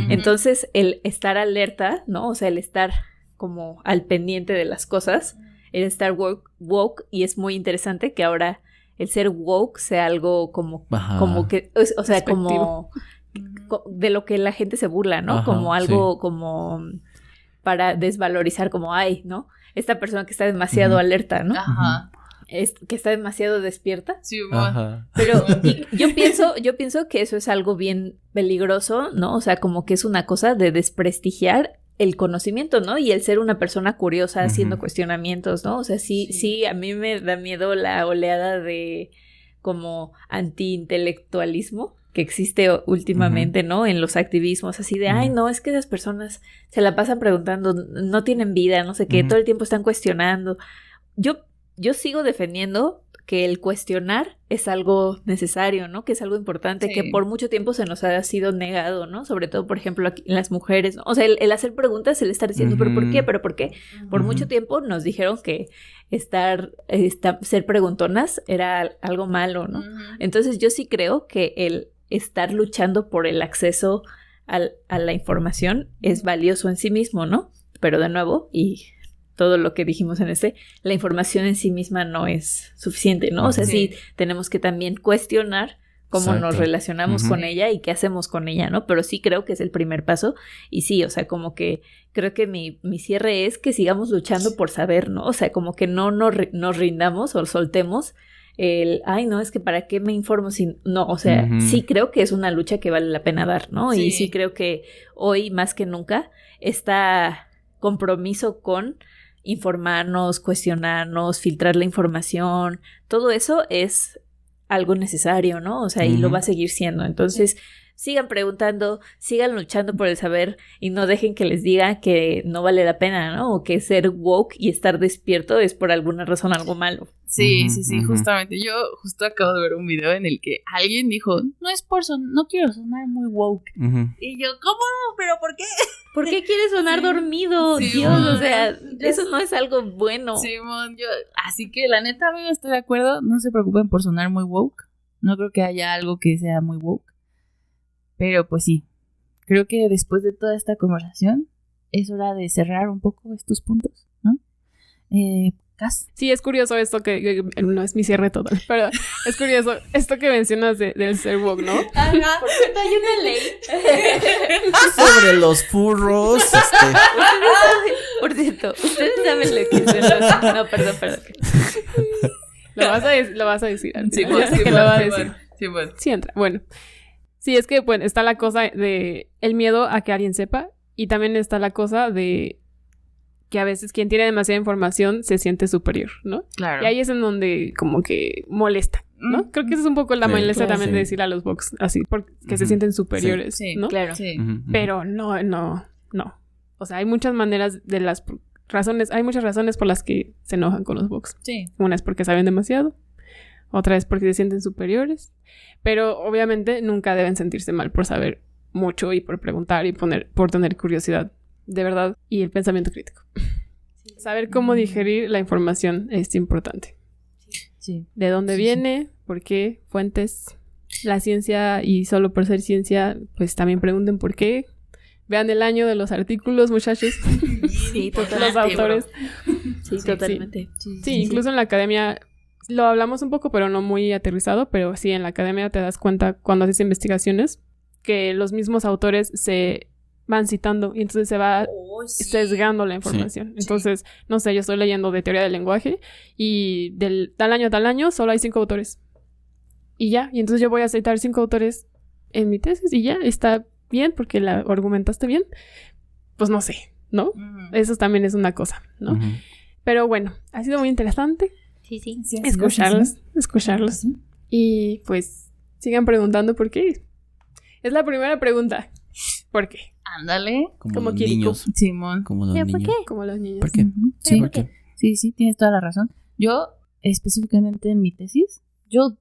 Entonces, el estar alerta, ¿no? O sea, el estar como al pendiente de las cosas, el estar woke, y es muy interesante que ahora el ser woke sea algo como que, o sea, como de lo que la gente se burla, ¿no? Como algo como para desvalorizar, como, ay, ¿no? Esta persona que está demasiado alerta, ¿no? Que está demasiado despierta. Sí, bueno. Pero yo pienso que eso es algo bien peligroso, ¿no? O sea, como que es una cosa de desprestigiar el conocimiento, ¿no? Y el ser una persona curiosa haciendo cuestionamientos, ¿no? O sea, sí, a mí me da miedo la oleada de como anti-intelectualismo que existe últimamente, ¿no? En los activismos, así de, ay, no, es que esas personas se la pasan preguntando, no tienen vida, no sé qué, todo el tiempo están cuestionando. Yo sigo defendiendo que el cuestionar es algo necesario, ¿no? Que es algo importante, que por mucho tiempo se nos ha sido negado, ¿no? Sobre todo, por ejemplo, aquí en las mujeres, ¿no? O sea, el hacer preguntas, el estar diciendo, ¿pero por qué? ¿Pero por qué? Por mucho tiempo nos dijeron que ser preguntonas era algo malo, ¿no? Entonces, yo sí creo que el estar luchando por el acceso a la información es valioso en sí mismo, ¿no? Pero de nuevo, y todo lo que dijimos en la información en sí misma no es suficiente, ¿no? O sea, sí tenemos que también cuestionar cómo nos relacionamos con ella y qué hacemos con ella, ¿no? Pero sí creo que es el primer paso. Y sí, o sea, como que creo que mi cierre es que sigamos luchando por saber, ¿no? O sea, como que no nos rindamos o soltemos ay, no, es que ¿para qué me informo si no? O sea, sí creo que es una lucha que vale la pena dar, ¿no? Sí. Y sí creo que hoy, más que nunca, está compromiso con informarnos, cuestionarnos, filtrar la información, todo eso es algo necesario, ¿no? O sea, y lo va a seguir siendo. Entonces, sigan preguntando, sigan luchando por el saber y no dejen que les diga que no vale la pena, ¿no? O que ser woke y estar despierto es por alguna razón algo malo. Sí, justamente. Yo justo acabo de ver un video en el que alguien dijo, no quiero sonar muy woke. Y yo, ¿cómo? ¿Pero por qué? ¿Por qué quieres sonar dormido? Dios, o sea, eso no es algo bueno. Simón, así que la neta, amigo, estoy de acuerdo. No se preocupen por sonar muy woke. No creo que haya algo que sea muy woke. Pero pues sí, creo que después de toda esta conversación es hora de cerrar un poco estos puntos, ¿no? Cas. Sí, es curioso esto que no es mi cierre total, pero es curioso esto que mencionas del ser woke, ¿no? Ajá, por cierto, hay una ley sobre los furros. Por cierto, ustedes saben lo que es. No, perdón. Lo vas a decir. Sí, lo va a decir. Sí, bueno. Sí entra. Bueno. Sí, es que bueno, está la cosa de el miedo a que alguien sepa, y también está la cosa de que a veces quien tiene demasiada información se siente superior, ¿no? Claro. Y ahí es en donde como que molesta, ¿no? Creo que esa es un poco la molestia también de decir a los box así, porque se sienten superiores, ¿no? Claro. Sí. Pero no. O sea, hay muchas maneras hay muchas razones por las que se enojan con los box. Sí. Una es porque saben demasiado, otra es porque se sienten superiores, pero obviamente nunca deben sentirse mal por saber mucho y por preguntar y por tener curiosidad, de verdad, y el pensamiento crítico. Sí. Saber cómo digerir la información es importante. Sí. ¿De dónde viene? ¿Por qué? Fuentes. La ciencia, y solo por ser ciencia, pues también pregunten por qué. Vean el año de los artículos, muchachos. Sí, totalmente. Los autores. Sí, totalmente. Sí, incluso en la academia lo hablamos un poco, pero no muy aterrizado, pero sí, en la academia te das cuenta cuando haces investigaciones que los mismos autores se van citando y entonces se va sesgando la información. Entonces, no sé, yo estoy leyendo de teoría del lenguaje y del tal año solo hay 5 autores. Y ya, y entonces yo voy a citar 5 autores en mi tesis y ya, está bien porque la argumentaste bien. Pues no sé, ¿no? Eso también es una cosa, ¿no? Pero bueno, ha sido muy interesante. Sí. Escucharlos. Y pues sigan preguntando por qué. Es la primera pregunta. ¿Por qué? Ándale. Como los Kiriko. niños. Simón. Como los ¿Pero niños. por qué? Como los niños. ¿Por qué? Ujú. Sí, ¿por ¿por qué? Sí, tienes toda la razón. Yo, específicamente en mi tesis, yo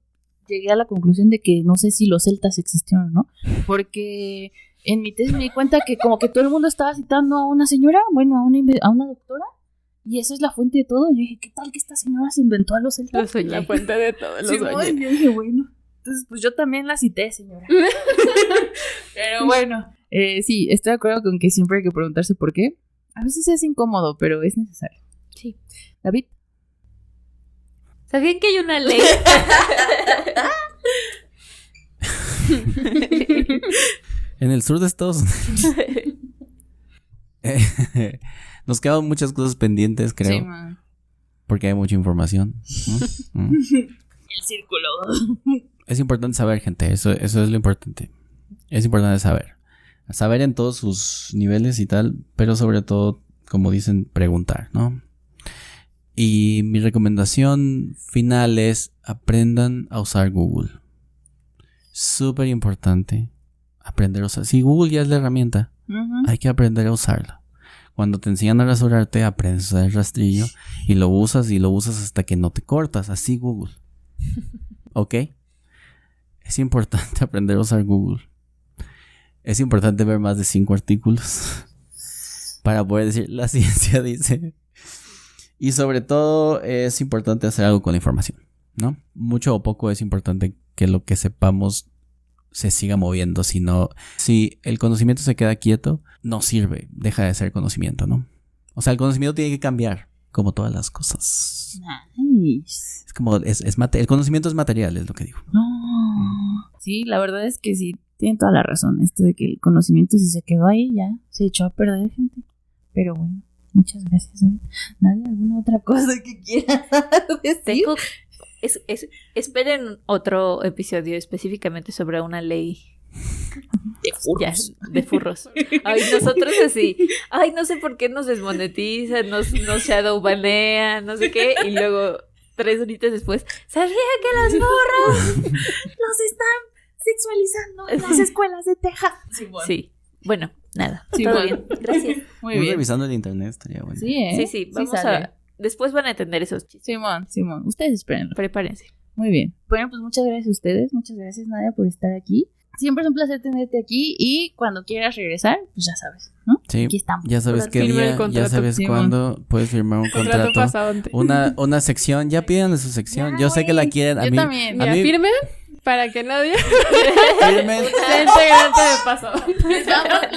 llegué a la conclusión de que no sé si los celtas existieron, ¿no? Porque en mi tesis me di cuenta que como que todo el mundo estaba citando a una señora, bueno, a una doctora, y esa es la fuente de todo. Yo dije, ¿qué tal que esta señora se inventó a los celtas? Lo soñé. La fuente de todos los Simón, oye. yo dije, bueno. Entonces, pues yo también la cité, señora. Pero bueno, sí, estoy de acuerdo con que siempre hay que preguntarse por qué. A veces es incómodo, pero es necesario. Sí. David. ¿Sabían que hay una ley? En el sur de Estados Unidos. Nos quedan muchas cosas pendientes, creo. Sí, man. Porque hay mucha información. ¿No? El círculo. Es importante saber, gente. Eso es lo importante. Es importante saber. Saber en todos sus niveles y tal. Pero sobre todo, como dicen, preguntar, ¿no? Y mi recomendación final es aprendan a usar Google. Súper importante. Aprender a usar. Si Google ya es la herramienta, hay que aprender a usarla. Cuando te enseñan a rasurarte, aprendes a usar el rastrillo y lo usas hasta que no te cortas. Así Google. ¿Ok? Es importante aprender a usar Google. Es importante ver más de 5 artículos para poder decir, la ciencia dice. Y sobre todo es importante hacer algo con la información, ¿no? Mucho o poco es importante que lo que sepamos se siga moviendo. Si el conocimiento se queda quieto, no sirve, deja de ser conocimiento, ¿no? O sea, el conocimiento tiene que cambiar, como todas las cosas. Nice. Es como, el conocimiento es material, es lo que digo. Sí, la verdad es que sí, tienen toda la razón. Esto de que el conocimiento, si se quedó ahí, ya se echó a perder, gente. Pero bueno, muchas gracias, David. ¿Nadie alguna otra cosa que quieras decir? Tengo... esperen otro episodio específicamente sobre una ley De furros. de furros. Ay, nosotros así. Ay, no sé por qué nos desmonetizan, nos shadowbanean, no sé qué. Y luego, 3 horitas después, ¿sabía que las morras Los están sexualizando en las escuelas de Texas. Sí, bueno. Sí. Bueno, nada. Sí, todo bueno. bien. Gracias. Muy Vamos bien. revisando el internet, estaría bueno. Sí, ¿eh? Sí, vamos sale. Después van a entender esos chistes. Simón. Ustedes espérenlo. Prepárense. Muy bien. Bueno, pues muchas gracias a ustedes. Muchas gracias, Nadia, por estar aquí. Siempre es un placer tenerte aquí y cuando quieras regresar, pues ya sabes, ¿no? Sí, Aquí estamos. ya sabes qué Firma el día, contrato, ya sabes Simón. cuándo puedes firmar un Contrato contrato. pasante. Una sección, ya pídanle su sección. Ya, Yo sé que la quieren. A Yo mí, también. a Mira, mí, firme para que nadie firmen. sea integrante de paso.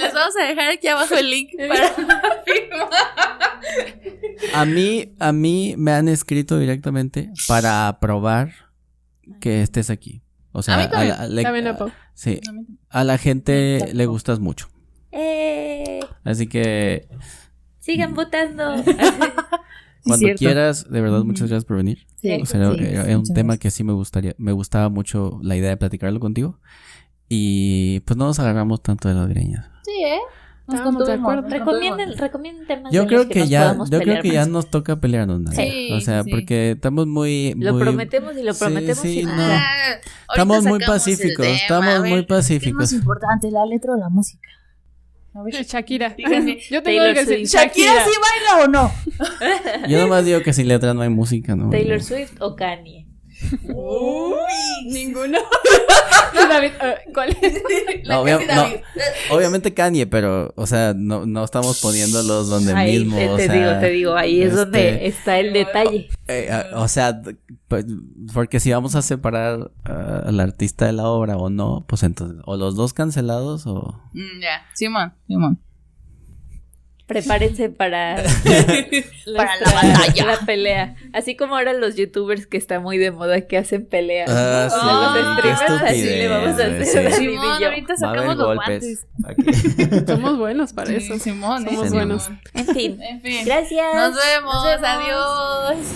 Les vamos a dejar aquí abajo el link para firmar. A mí me han escrito directamente para aprobar que estés aquí. O sea, A mí también. También a Pau. sí, a la gente Exacto. le gustas mucho. Así que Sigan votando. cuando cierto. quieras, de verdad, Ujú. muchas gracias por venir. Sí, O sea, sí, era un muchas tema gracias. que sí me gustaba mucho la idea de platicarlo contigo. Y pues no nos agarramos tanto de las greñas. Sí, ¿eh? Estábamos de acuerdo. Recomienden temas Yo de creo los que que nos ya, podamos yo creo pelear que ya más. nos toca pelearnos, ¿no? Sí, O sea, sí. porque estamos muy, Lo muy prometemos y lo Sí, prometemos sí, y no. nada. Estamos muy pacíficos, estamos muy ¿Qué es más pacíficos. importante, la letra o la música? A ver, Shakira. dígame. Yo tengo Taylor que decir Swift. ¿Shakira sí baila o no? Yo nomás digo que sin letra no hay música, ¿no? Taylor Swift o Kanye. Ninguno. David, ¿cuál es? No, obviamente Kanye, pero, o sea, no estamos poniéndolos donde Ahí mismo. te o sea, digo, ahí es donde este, está el detalle. o sea, pues, porque si vamos a separar al artista de la obra o no, pues entonces, o los dos cancelados o... Ya, Simón. Prepárense para Para la batalla. la pelea. Así como ahora los youtubers que está muy de moda que hacen peleas. Ah, ¿no? sí, A qué los streamers así le vamos a estupidez, hacer. güey, sí. David y Simón, yo. ahorita Va a haber sacamos los golpes. guantes. Aquí. Somos buenos para eso. Simón, Somos Sí, buenos. En fin. En fin. Gracias. Nos vemos. Adiós.